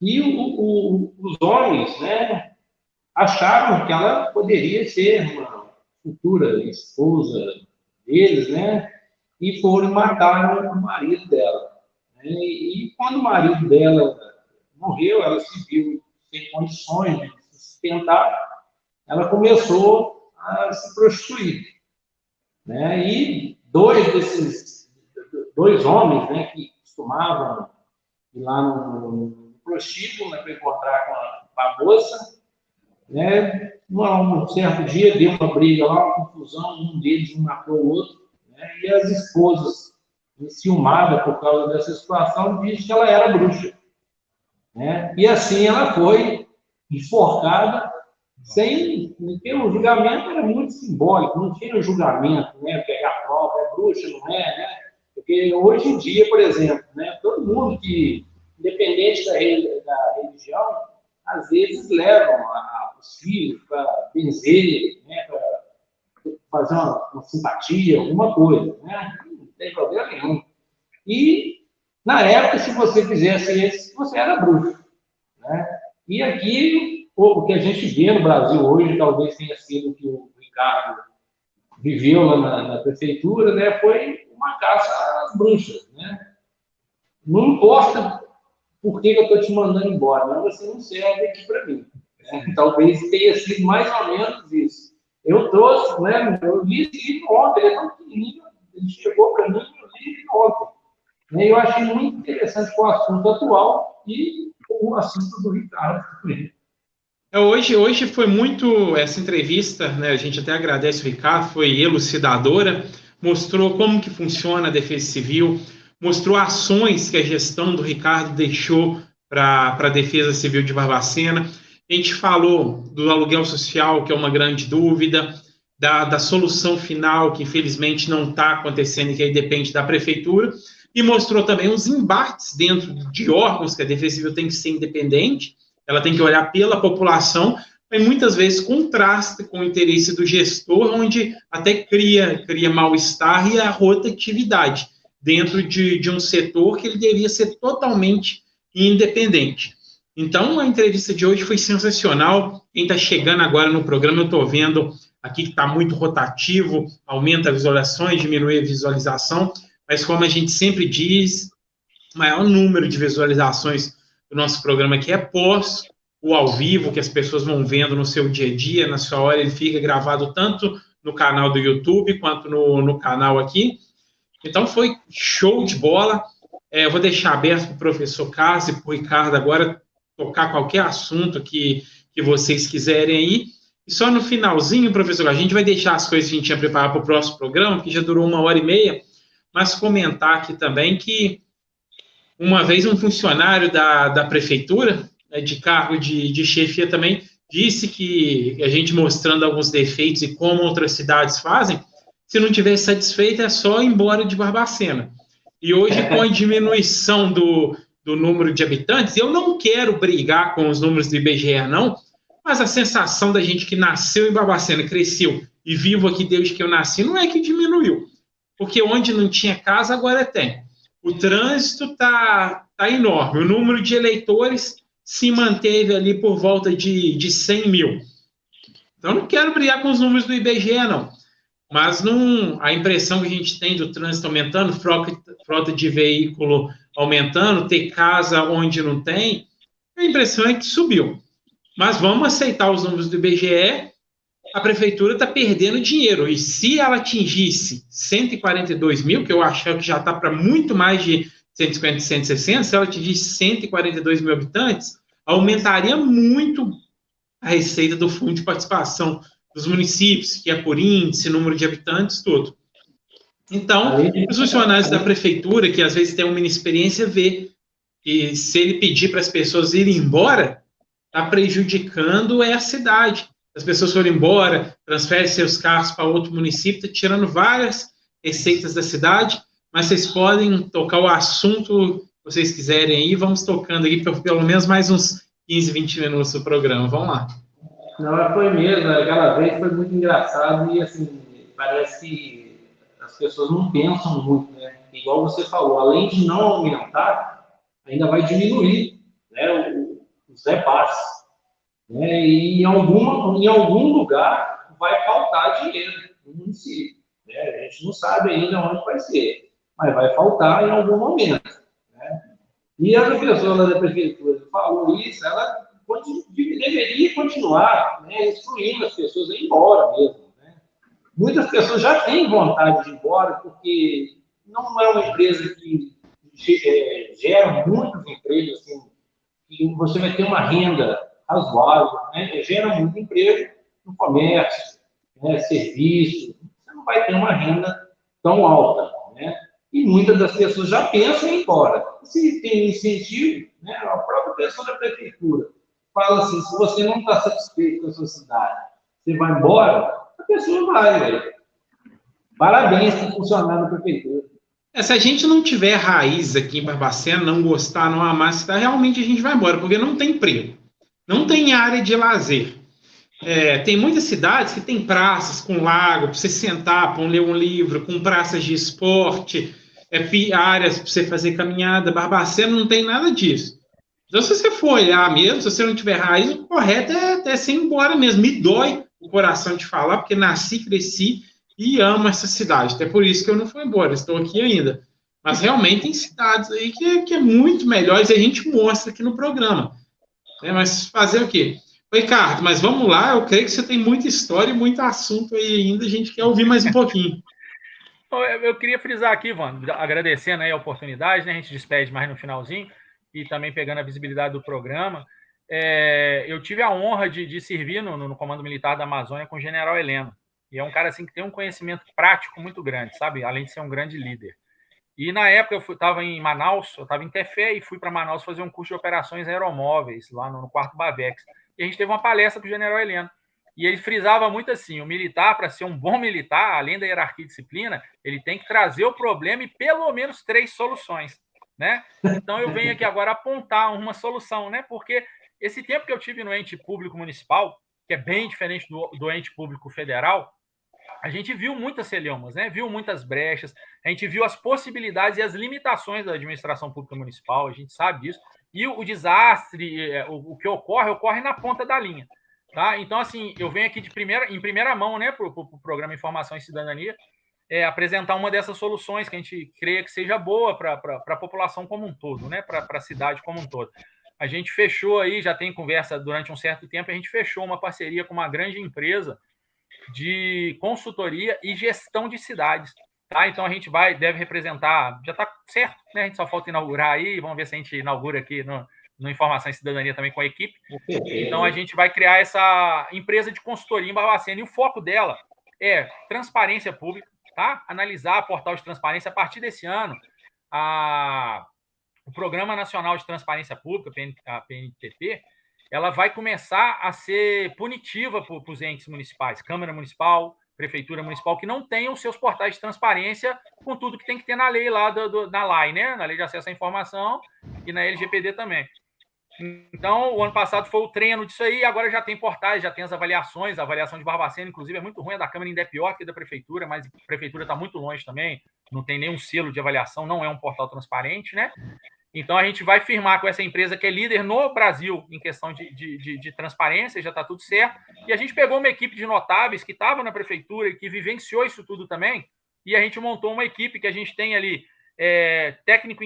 e os homens, né, acharam que ela poderia ser uma futura esposa deles, né? E foram matar o marido dela. Né? E quando o marido dela morreu, ela se viu sem condições de se sustentar, ela começou a se prostituir. Né? E dois homens, né, que costumavam ir lá no prostíbulo, né, para encontrar com a moça, né? Um certo dia deu uma briga lá, uma confusão, um deles matou o outro, né? E as esposas, enciumadas por causa dessa situação, dizem que ela era bruxa. Né? E assim ela foi enforcada, sem. Porque o julgamento era muito simbólico, não tinha julgamento, né? Pegar prova, é bruxa, não é, né? Porque hoje em dia, por exemplo, né, todo mundo que, independente da religião, às vezes levam os filhos para benzer, né, para fazer uma simpatia, alguma coisa, né? Não tem problema nenhum. E, na época, se você fizesse isso, você era bruxo. Né? E aqui, o que a gente vê no Brasil hoje, talvez tenha sido o que o Ricardo viveu lá na prefeitura, né? Foi uma caça às bruxas. Né? Não importa por que eu estou te mandando embora, mas você não serve aqui para mim. Né? Talvez tenha sido mais ou menos isso. Eu trouxe, né? Eu li esse livro ontem, ele é tão pequenininho, ele chegou para mim, eu li ele ontem. E eu achei muito interessante o assunto atual e o assunto do Ricardo. Hoje foi muito essa entrevista, né? A gente até agradece o Ricardo, foi elucidadora, mostrou como que funciona a Defesa Civil, mostrou ações que a gestão do Ricardo deixou para a Defesa Civil de Barbacena. A gente falou do aluguel social, que é uma grande dúvida, da solução final, que infelizmente não está acontecendo e que aí depende da prefeitura, e mostrou também os embates dentro de órgãos, que a Defesa Civil tem que ser independente, ela tem que olhar pela população, mas muitas vezes contrasta com o interesse do gestor, onde até cria mal-estar e a rotatividade dentro de um setor que ele deveria ser totalmente independente. Então, a entrevista de hoje foi sensacional. Quem está chegando agora no programa, eu estou vendo aqui que está muito rotativo, aumenta as visualizações, diminui a visualização, mas como a gente sempre diz, o maior número de visualizações do nosso programa aqui é pós o ao vivo, que as pessoas vão vendo no seu dia a dia, na sua hora, ele fica gravado tanto no canal do YouTube quanto no canal aqui. Então, foi show de bola. Eu vou deixar aberto para o professor Carlos e para o Ricardo agora tocar qualquer assunto que vocês quiserem aí. E só no finalzinho, professor, a gente vai deixar as coisas que a gente tinha preparado para o próximo programa, que já durou 1h30, mas comentar aqui também que uma vez um funcionário da prefeitura, de cargo de chefia também, disse que a gente mostrando alguns defeitos e como outras cidades fazem, se não estiver satisfeito é só ir embora de Barbacena. E hoje, com a diminuição do número de habitantes, eu não quero brigar com os números do IBGE, não, mas a sensação da gente que nasceu em Barbacena, cresceu e vivo aqui desde que eu nasci, não é que diminuiu. Porque onde não tinha casa, agora tem. O trânsito está enorme. O número de eleitores se manteve ali por volta de 100 mil. Então, não quero brigar com os números do IBGE, não. Mas a impressão que a gente tem do trânsito aumentando, frota de veículo aumentando, ter casa onde não tem, a impressão é que subiu. Mas vamos aceitar os números do IBGE, a prefeitura está perdendo dinheiro. E se ela atingisse 142 mil, que eu acho que já está para muito mais de 150, 160, se ela atingisse 142 mil habitantes, aumentaria muito a receita do Fundo de Participação dos municípios, que é por índice, número de habitantes, tudo. Então, os funcionários da prefeitura, que às vezes têm uma inexperiência, vê que se ele pedir para as pessoas irem embora, está prejudicando a cidade. As pessoas foram embora, transferem seus carros para outro município, tá tirando várias receitas da cidade, mas vocês podem tocar o assunto que vocês quiserem aí, vamos tocando aí por pelo menos mais uns 15, 20 minutos do programa. Vamos lá. Não, foi mesmo. Aquela vez foi muito engraçado e, assim, parece que as pessoas não pensam muito, né? Igual você falou, além de não aumentar, ainda vai diminuir, né, os repasses, né? E em algum lugar vai faltar dinheiro no município, né? A gente não sabe ainda onde vai ser, mas vai faltar em algum momento, né? E a pessoa da prefeitura falou isso, ela deveria continuar, né, excluindo as pessoas a ir embora mesmo, né? Muitas pessoas já têm vontade de ir embora porque não é uma empresa que gera muitos empregos, assim, e você vai ter uma renda razoável, né? Gera muito emprego no comércio, né, serviço, você não vai ter uma renda tão alta, né? E muitas das pessoas já pensam em ir embora. Se tem incentivo, né, a própria pessoa da prefeitura fala assim, se você não está satisfeito com a sua cidade, você vai embora, a pessoa vai, velho. Parabéns para o funcionário da prefeitura. Se a gente não tiver raiz aqui em Barbacena, não gostar, não amar a cidade, realmente a gente vai embora, porque não tem emprego, não tem área de lazer. Tem muitas cidades que tem praças com lago, para você sentar, para ler um livro, com praças de esporte, áreas para você fazer caminhada. Barbacena não tem nada disso. Então, se você for olhar mesmo, se você não tiver raiz, o correto é ser embora mesmo. Me dói o coração de falar, porque nasci, cresci e amo essa cidade. Até por isso que eu não fui embora, estou aqui ainda. Mas realmente tem cidades aí que é muito melhores e a gente mostra aqui no programa. Mas fazer o quê? Ricardo, mas vamos lá, eu creio que você tem muita história e muito assunto aí ainda, a gente quer ouvir mais um pouquinho. Eu queria frisar aqui, Wando, agradecendo aí a oportunidade, né? A gente despede mais no finalzinho e também pegando a visibilidade do programa. Eu tive a honra de servir no Comando Militar da Amazônia com o General Heleno. E é um cara assim que tem um conhecimento prático muito grande, sabe? Além de ser um grande líder. E na época eu estava em Manaus, eu estava em Tefé e fui para Manaus fazer um curso de operações aeromóveis lá no 4º Bavex. E a gente teve uma palestra com o General Heleno. E ele frisava muito assim, o militar, para ser um bom militar, além da hierarquia e disciplina, ele tem que trazer o problema e pelo menos 3 soluções, né? Então eu venho aqui agora apontar uma solução, né? Porque esse tempo que eu tive no ente público municipal, que é bem diferente do ente público federal, a gente viu muitas celeumas, né? Viu muitas brechas, a gente viu as possibilidades e as limitações da administração pública municipal, a gente sabe disso, e o desastre, o que ocorre na ponta da linha. Tá? Então, assim, eu venho aqui em primeira mão, né, para o programa Informação e Cidadania, apresentar uma dessas soluções que a gente creia que seja boa para a população como um todo, né, para a cidade como um todo. A gente fechou aí, já tem conversa durante um certo tempo, a gente fechou uma parceria com uma grande empresa de consultoria e gestão de cidades. Tá? Então, a gente deve representar, já está certo, né? A gente só falta inaugurar aí, vamos ver se a gente inaugura aqui no Informação e Cidadania também com a equipe. Então, a gente vai criar essa empresa de consultoria em Barbacena. E o foco dela é transparência pública, tá? Analisar portal de transparência. A partir desse ano, o Programa Nacional de Transparência Pública, a PNTP, ela vai começar a ser punitiva para os entes municipais, Câmara Municipal, Prefeitura Municipal, que não tenham seus portais de transparência com tudo que tem que ter na lei lá, na LAI, né? Na Lei de Acesso à Informação e na LGPD também. Então, o ano passado foi o treino disso aí, agora já tem portais, já tem as avaliações, a avaliação de Barbacena, inclusive, é muito ruim, a da Câmara ainda é pior que a da Prefeitura, mas a Prefeitura está muito longe também, não tem nenhum selo de avaliação, não é um portal transparente, né? Então, a gente vai firmar com essa empresa que é líder no Brasil em questão de transparência, já está tudo certo, e a gente pegou uma equipe de notáveis que estava na Prefeitura e que vivenciou isso tudo também, e a gente montou uma equipe que a gente tem ali técnico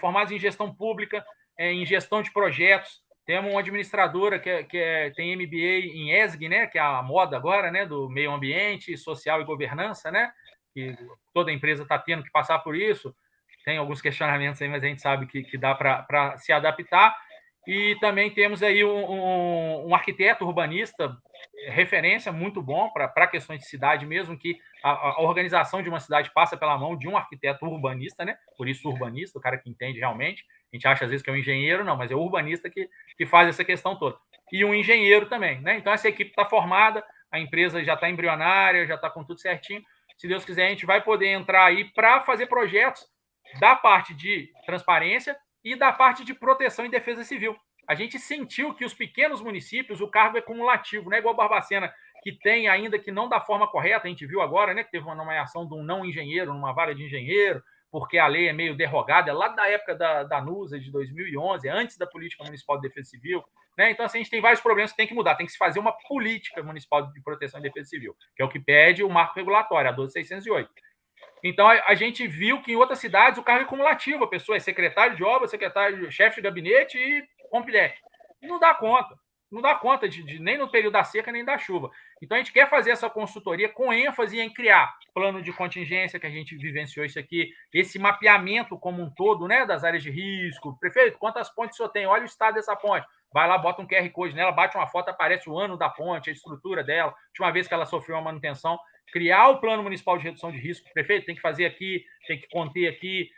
formados em gestão pública, em gestão de projetos. Temos uma administradora que tem MBA em ESG, né, que é a moda agora, né, do meio ambiente, social e governança, né, que toda empresa está tendo que passar por isso. Tem alguns questionamentos aí, mas a gente sabe que dá para se adaptar. E também temos aí um arquiteto urbanista referência, muito bom para questões de cidade mesmo, que a organização de uma cidade passa pela mão de um arquiteto urbanista, né? Por isso urbanista, o cara que entende realmente. A gente acha às vezes que é um engenheiro, não, mas é o urbanista que faz essa questão toda. E um engenheiro também, né? Então essa equipe está formada, a empresa já está embrionária, já está com tudo certinho. Se Deus quiser, a gente vai poder entrar aí para fazer projetos da parte de transparência e da parte de proteção e defesa civil. A gente sentiu que os pequenos municípios, o cargo é cumulativo, não é igual Barbacena, que tem ainda que não da forma correta, a gente viu agora, né, que teve uma nomeação de um não engenheiro, numa vaga de engenheiro, porque a lei é meio derrogada, é lá da época da NUSA, de 2011, antes da Política Municipal de Defesa Civil, né? Então, assim, a gente tem vários problemas que tem que mudar, tem que se fazer uma política municipal de proteção e defesa civil, que é o que pede o marco regulatório, a 12608. Então, a gente viu que em outras cidades o cargo é cumulativo, a pessoa é secretário de obra, secretário, chefe de gabinete e compilete. Não dá conta. Não dá conta nem no período da seca, nem da chuva. Então, a gente quer fazer essa consultoria com ênfase em criar plano de contingência, que a gente vivenciou isso aqui, esse mapeamento como um todo, né, das áreas de risco. Prefeito, quantas pontes o senhor tem? Olha o estado dessa ponte. Vai lá, bota um QR Code nela, bate uma foto, aparece o ano da ponte, a estrutura dela, a última vez que ela sofreu uma manutenção. Criar o plano municipal de redução de risco. Prefeito, tem que fazer aqui, tem que conter aqui.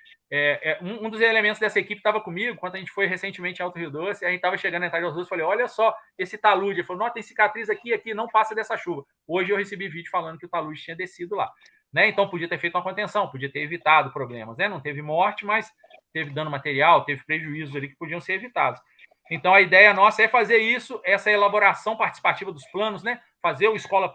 Um dos elementos dessa equipe estava comigo, quando a gente foi recentemente em Alto Rio Doce, a gente estava chegando na entrada de Alto Rio Doce, falei, olha só esse talude. Ele falou, não, tem cicatriz aqui, não passa dessa chuva. Hoje eu recebi vídeo falando que o talude tinha descido lá. Né? Então podia ter feito uma contenção, podia ter evitado problemas. Né? Não teve morte, mas teve dano material, teve prejuízos ali que podiam ser evitados. Então a ideia nossa é fazer isso, essa elaboração participativa dos planos, né? Fazer o escola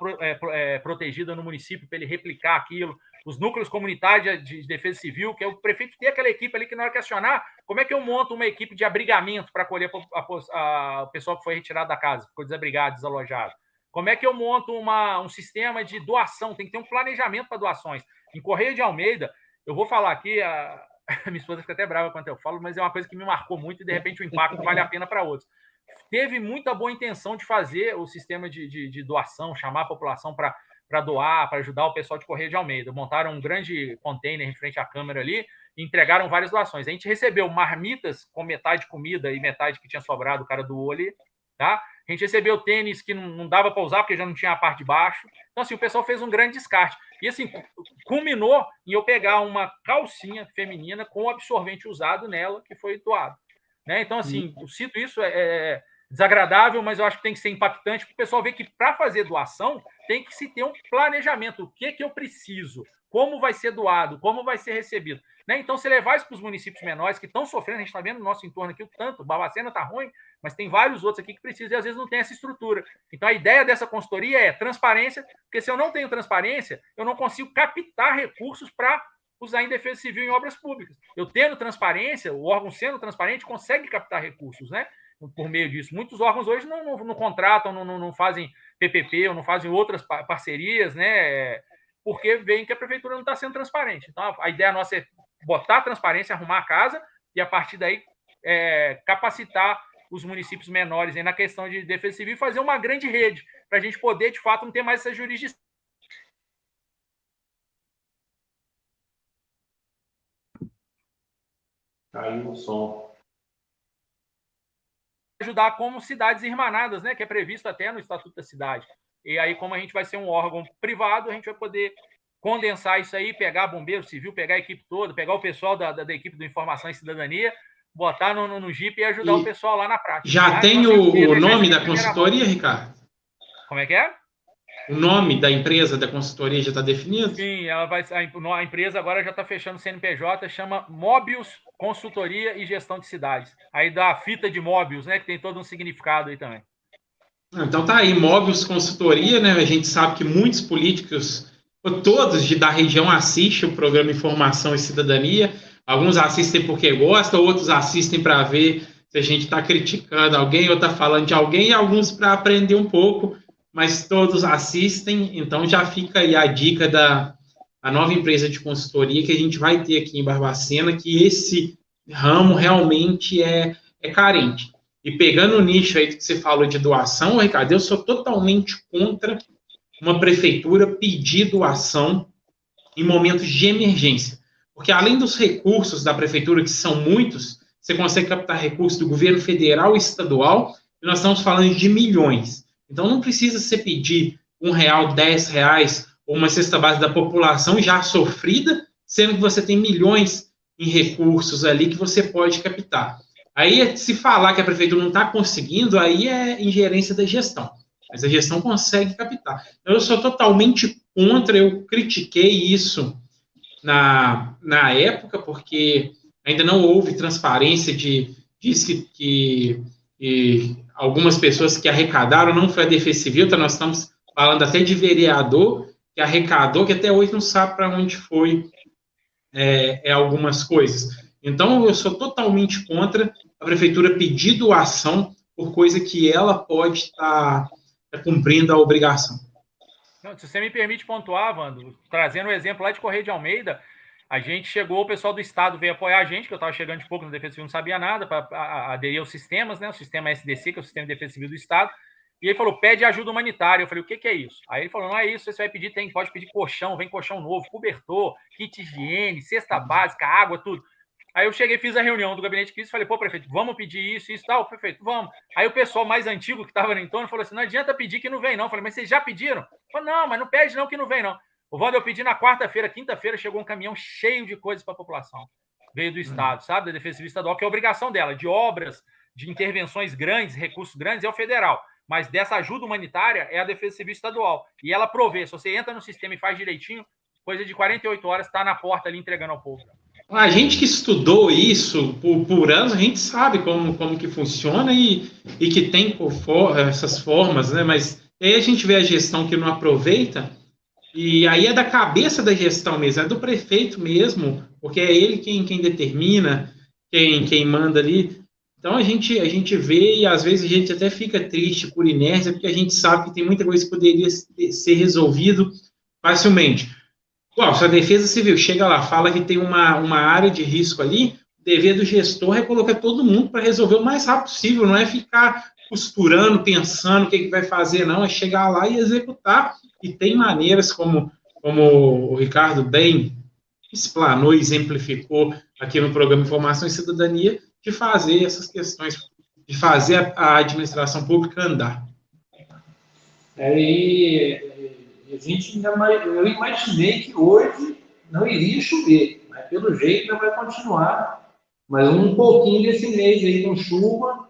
protegida no município para ele replicar aquilo, os núcleos comunitários de defesa civil, que é o prefeito ter aquela equipe ali que na hora que acionar, como é que eu monto uma equipe de abrigamento para acolher o pessoal que foi retirado da casa, ficou desabrigado, desalojado? Como é que eu monto um sistema de doação? Tem que ter um planejamento para doações. Em Correia de Almeida, eu vou falar aqui, a minha esposa fica até brava quando eu falo, mas é uma coisa que me marcou muito e, de repente, o impacto vale a pena para outros. Teve muita boa intenção de fazer o sistema de doação, chamar a população para doar, para ajudar o pessoal de Correia de Almeida. Montaram um grande container em frente à câmera ali e entregaram várias doações. A gente recebeu marmitas com metade comida e metade que tinha sobrado, o cara doou ali, tá? A gente recebeu tênis que não dava para usar porque já não tinha a parte de baixo. Então, assim, o pessoal fez um grande descarte. E, assim, culminou em eu pegar uma calcinha feminina com absorvente usado nela, que foi doado. Né? Então, assim, eu cito isso, é desagradável, mas eu acho que tem que ser impactante, porque o pessoal vê que para fazer doação tem que se ter um planejamento. O que eu preciso? Como vai ser doado? Como vai ser recebido? Né? Então, se levar isso para os municípios menores que estão sofrendo, a gente está vendo no nosso entorno aqui o tanto, Barbacena está ruim, mas tem vários outros aqui que precisam e às vezes não tem essa estrutura. Então, a ideia dessa consultoria é transparência, porque se eu não tenho transparência, eu não consigo captar recursos para usar em defesa civil em obras públicas. Eu tendo transparência, o órgão sendo transparente, consegue captar recursos, né? Por meio disso. Muitos órgãos hoje não contratam, não fazem PPP, ou não fazem outras parcerias, né? Porque veem que a prefeitura não está sendo transparente. Então, a ideia nossa é botar a transparência, arrumar a casa e, a partir daí, capacitar os municípios menores aí na questão de defesa civil e fazer uma grande rede para a gente poder, de fato, não ter mais essa jurisdição. Caiu o som. Ajudar como cidades irmanadas, né, que é previsto até no Estatuto da Cidade. E aí, como a gente vai ser um órgão privado, a gente vai poder condensar isso aí, pegar bombeiro civil, pegar a equipe toda, pegar o pessoal da equipe do Informação e Cidadania, botar no Jeep e ajudar o pessoal lá na prática. Já tem o nome da consultoria, Ricardo? Como é que é? O nome da empresa da consultoria já está definido? Sim, a empresa agora já está fechando o CNPJ, chama Mobius Consultoria e Gestão de Cidades. Aí dá a fita de Mobius, né, que tem todo um significado aí também. Então tá aí, Mobius Consultoria, né? A gente sabe que muitos políticos, todos da região assistem o programa Informação e Cidadania. Alguns assistem porque gostam, outros assistem para ver se a gente está criticando alguém ou está falando de alguém, e alguns para aprender um pouco, mas todos assistem. Então já fica aí a dica da nova empresa de consultoria que a gente vai ter aqui em Barbacena, que esse ramo realmente é carente. E pegando o nicho aí que você falou de doação, Ricardo, eu sou totalmente contra uma prefeitura pedir doação em momentos de emergência. Porque além dos recursos da prefeitura, que são muitos, você consegue captar recursos do governo federal e estadual, e nós estamos falando de milhões. Então, não precisa você pedir R$1, R$10, ou uma cesta básica da população já sofrida, sendo que você tem milhões em recursos ali que você pode captar. Aí, se falar que a prefeitura não está conseguindo, aí é ingerência da gestão. Mas a gestão consegue captar. Eu sou totalmente contra, eu critiquei isso na época, porque ainda não houve transparência diz que algumas pessoas que arrecadaram não foi a Defesa Civil, então nós estamos falando até de vereador que arrecadou, que até hoje não sabe para onde foi algumas coisas. Então, eu sou totalmente contra a prefeitura pedir doação por coisa que ela pode estar cumprindo a obrigação. Não, se você me permite pontuar, Wando, trazendo um exemplo lá de Correio de Almeida, a gente chegou, o pessoal do Estado veio apoiar a gente, que eu estava chegando de pouco na Defesa Civil, não sabia nada, para aderir aos sistemas, né? O sistema SDC, que é o Sistema de Defesa Civil do Estado, e ele falou, pede ajuda humanitária. Eu falei, o que é isso? Aí ele falou, não é isso, você vai pedir, pode pedir colchão, vem colchão novo, cobertor, kit de higiene, cesta básica, água, tudo. Aí eu cheguei, fiz a reunião do gabinete de crise, falei, pô, prefeito, vamos pedir isso, isso, tal, prefeito, vamos. Aí o pessoal mais antigo que estava no entorno falou assim, não adianta pedir que não vem, não. Eu falei, mas vocês já pediram? Eu falei, não, mas não pede não que não vem, não. O Wando, eu pedi na quarta-feira, quinta-feira, chegou um caminhão cheio de coisas para a população. Veio do Estado, sabe, da Defesa Civil Estadual, que é a obrigação dela, de obras, de intervenções grandes, recursos grandes, é o federal. Mas dessa ajuda humanitária é a Defesa Civil Estadual. E ela provê, se você entra no sistema e faz direitinho, coisa de 48 horas, está na porta ali entregando ao povo. A gente que estudou isso por anos, a gente sabe como que funciona e que tem essas formas, né? Mas aí a gente vê a gestão que não aproveita, e aí é da cabeça da gestão mesmo, é do prefeito mesmo, porque é ele quem determina, quem manda ali. Então a gente vê e às vezes a gente até fica triste por inércia, porque a gente sabe que tem muita coisa que poderia ser resolvido facilmente. Uau, se a Defesa Civil chega lá, fala que tem uma área de risco ali, o dever do gestor é colocar todo mundo para resolver o mais rápido possível, não é ficar costurando, pensando o que vai fazer, não, é chegar lá e executar. E tem maneiras, como o Ricardo bem explanou e exemplificou aqui no programa Informação e Cidadania, de fazer essas questões, de fazer a administração pública andar. Eu imaginei que hoje não iria chover, mas pelo jeito ainda vai continuar. Mas um pouquinho desse mês aí com chuva,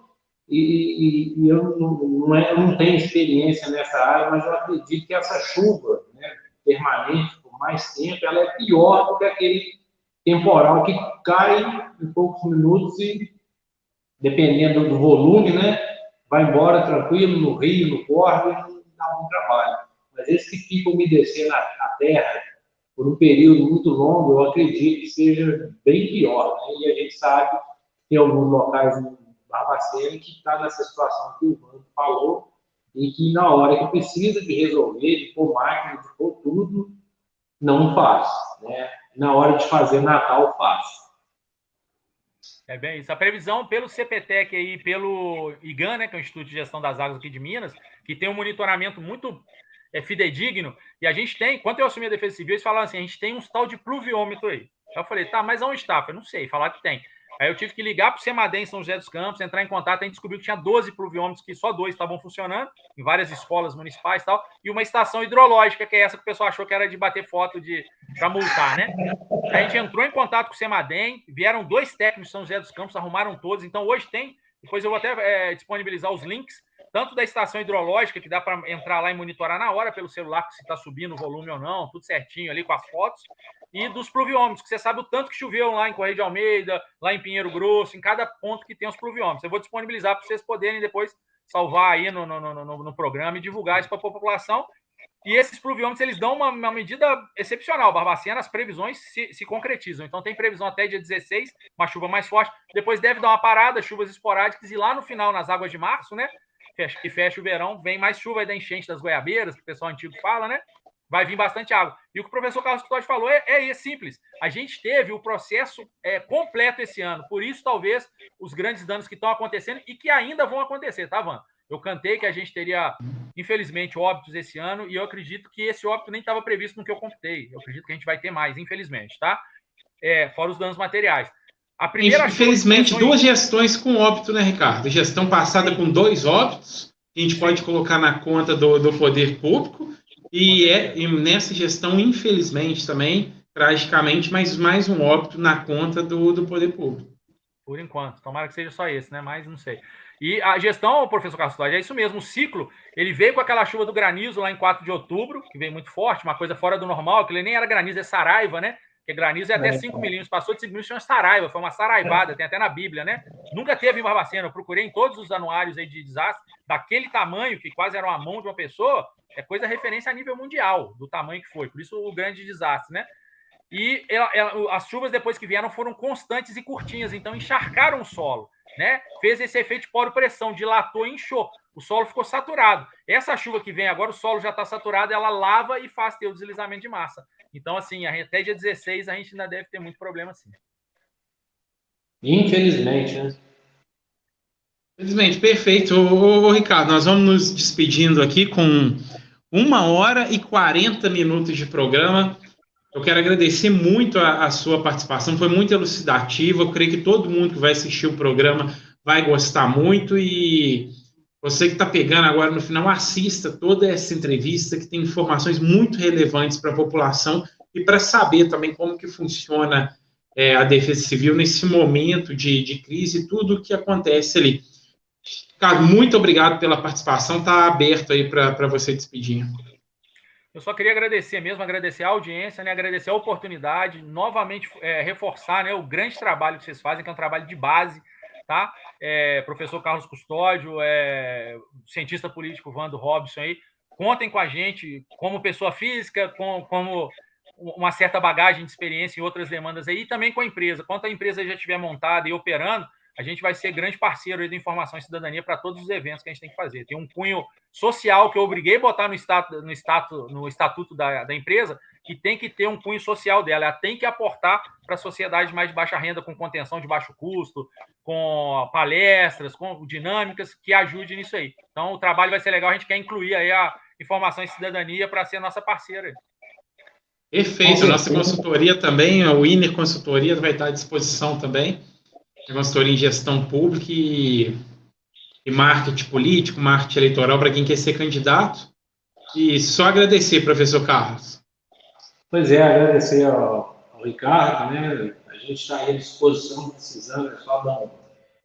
e eu não tenho experiência nessa área, mas eu acredito que essa chuva, né, permanente, por mais tempo, ela é pior do que aquele temporal que cai em poucos minutos e, dependendo do volume, né, vai embora tranquilo no rio, no córrego, e não dá muito trabalho. Mas esse que fica umedecendo a terra por um período muito longo, eu acredito que seja bem pior, né? E a gente sabe que tem alguns locais em Barbacena que está nessa situação que o Wando falou, e que na hora que precisa de resolver, de pôr máquina, de pôr tudo, não faz, né? Na hora de fazer Natal, faz. É bem isso. A previsão pelo CPTEC e pelo IGAN, né, que é o Instituto de Gestão das Águas aqui de Minas, que tem um monitoramento muito fidedigno, e a gente tem, quando eu assumi a Defesa Civil, eles falaram assim, a gente tem um tal de pluviômetro aí. Eu falei, tá, mas onde está? Eu não sei, falaram que tem. Aí eu tive que ligar para o CEMADEM em São José dos Campos, entrar em contato, a gente descobriu que tinha 12 pluviômetros, que só 2 estavam funcionando, em várias escolas municipais e tal, e uma estação hidrológica, que é essa que o pessoal achou que era de bater foto para multar, né? A gente entrou em contato com o CEMADEM, vieram 2 técnicos de São José dos Campos, arrumaram todos, então hoje tem, depois eu vou até disponibilizar os links, tanto da estação hidrológica, que dá para entrar lá e monitorar na hora pelo celular, se está subindo o volume ou não, tudo certinho ali com as fotos, e dos pluviômetros, que você sabe o tanto que choveu lá em Correio de Almeida, lá em Pinheiro Grosso, em cada ponto que tem os pluviômetros. Eu vou disponibilizar para vocês poderem depois salvar aí no programa e divulgar isso para a população. E esses pluviômetros, eles dão uma medida excepcional. Barbacena, as previsões se concretizam. Então, tem previsão até dia 16, uma chuva mais forte. Depois deve dar uma parada, chuvas esporádicas, e lá no final, nas águas de março, né, que fecha o verão, vem mais chuva da enchente das goiabeiras, que o pessoal antigo fala, né? Vai vir bastante água. E o que o professor Carlos Custódio falou é simples. A gente teve o processo completo esse ano. Por isso, talvez, os grandes danos que estão acontecendo e que ainda vão acontecer, tá, Van? Eu cantei que a gente teria, infelizmente, óbitos esse ano, e eu acredito que esse óbito nem estava previsto no que eu computei. Eu acredito que a gente vai ter mais, infelizmente, tá? Fora os danos materiais. A primeira infelizmente, 2 gestões com óbito, né, Ricardo? Gestão passada com 2 óbitos que a gente pode colocar na conta do poder público, e nessa gestão, infelizmente, também, tragicamente, mais um óbito na conta do poder público. Por enquanto, tomara que seja só esse, né? Mas não sei. E a gestão, professor Castoldi, é isso mesmo, o ciclo, ele veio com aquela chuva do granizo lá em 4 de outubro, que veio muito forte, uma coisa fora do normal, que ele nem era granizo, é saraiva, né? Porque granizo é até 5 milímetros, passou de 5 milímetros, chama saraiva, foi uma saraivada, tem até na Bíblia, né? Nunca teve em Barbacena, eu procurei em todos os anuários aí de desastre, daquele tamanho, que quase era uma mão de uma pessoa, é coisa referência a nível mundial, do tamanho que foi, por isso o grande desastre, né? E as chuvas depois que vieram foram constantes e curtinhas, então encharcaram o solo, né? Fez esse efeito de poro-pressão, dilatou e inchou. O solo ficou saturado. Essa chuva que vem agora, o solo já está saturado, ela lava e faz ter o deslizamento de massa. Então, assim, até dia 16 a gente ainda deve ter muito problema, sim. Infelizmente, né? Infelizmente, perfeito. Ô, Ricardo, nós vamos nos despedindo aqui com 1h40 de programa. Eu quero agradecer muito a sua participação, foi muito elucidativa. Eu creio que todo mundo que vai assistir o programa vai gostar muito. E você que está pegando agora no final, assista toda essa entrevista, que tem informações muito relevantes para a população e para saber também como que funciona a Defesa Civil nesse momento de crise e tudo o que acontece ali. Ricardo, muito obrigado pela participação. Está aberto aí para você despedir. Eu só queria agradecer mesmo, agradecer a audiência, né, agradecer a oportunidade, novamente reforçar, né, o grande trabalho que vocês fazem, que é um trabalho de base, tá? Professor Carlos Custódio, cientista político Vando Robson aí, contem com a gente como pessoa física, como uma certa bagagem de experiência em outras demandas aí, e também com a empresa. Quando a empresa já estiver montada e operando, a gente vai ser grande parceiro aí da Informação e Cidadania para todos os eventos que a gente tem que fazer. Tem um cunho social que eu obriguei a botar no estatuto da empresa, que tem que ter um cunho social dela. Ela tem que aportar para a sociedade mais de baixa renda, com contenção de baixo custo, com palestras, com dinâmicas que ajudem nisso aí. Então, o trabalho vai ser legal. A gente quer incluir aí a Informação e Cidadania para ser nossa parceira. Perfeito. A nossa consultoria também, a Winner Consultoria, vai estar à disposição também. Consultoria em gestão pública e marketing político, marketing eleitoral para quem quer ser candidato. E só agradecer, professor Carlos. Pois é, agradecer ao Ricardo, né? A gente está aí à disposição, precisando, é só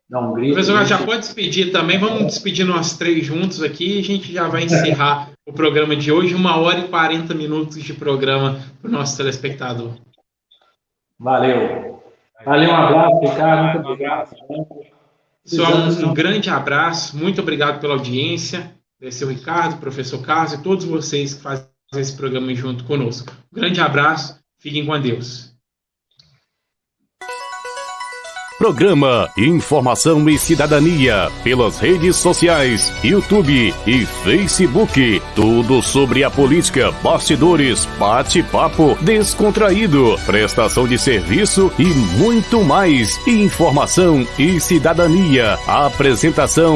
dar um grito. Professor, já pode despedir também, vamos despedir nós três juntos aqui, a gente já vai encerrar o programa de hoje, 1h40 de programa para o nosso telespectador. Valeu, um abraço, Ricardo, muito obrigado. Pessoal, um grande abraço, muito obrigado pela audiência, seu Ricardo, professor Carlos e todos vocês que fazem esse programa junto conosco. Um grande abraço, fiquem com Deus. Programa Informação e Cidadania pelas redes sociais, YouTube e Facebook. Tudo sobre a política, bastidores, bate-papo descontraído, prestação de serviço e muito mais. Informação e Cidadania. Apresentação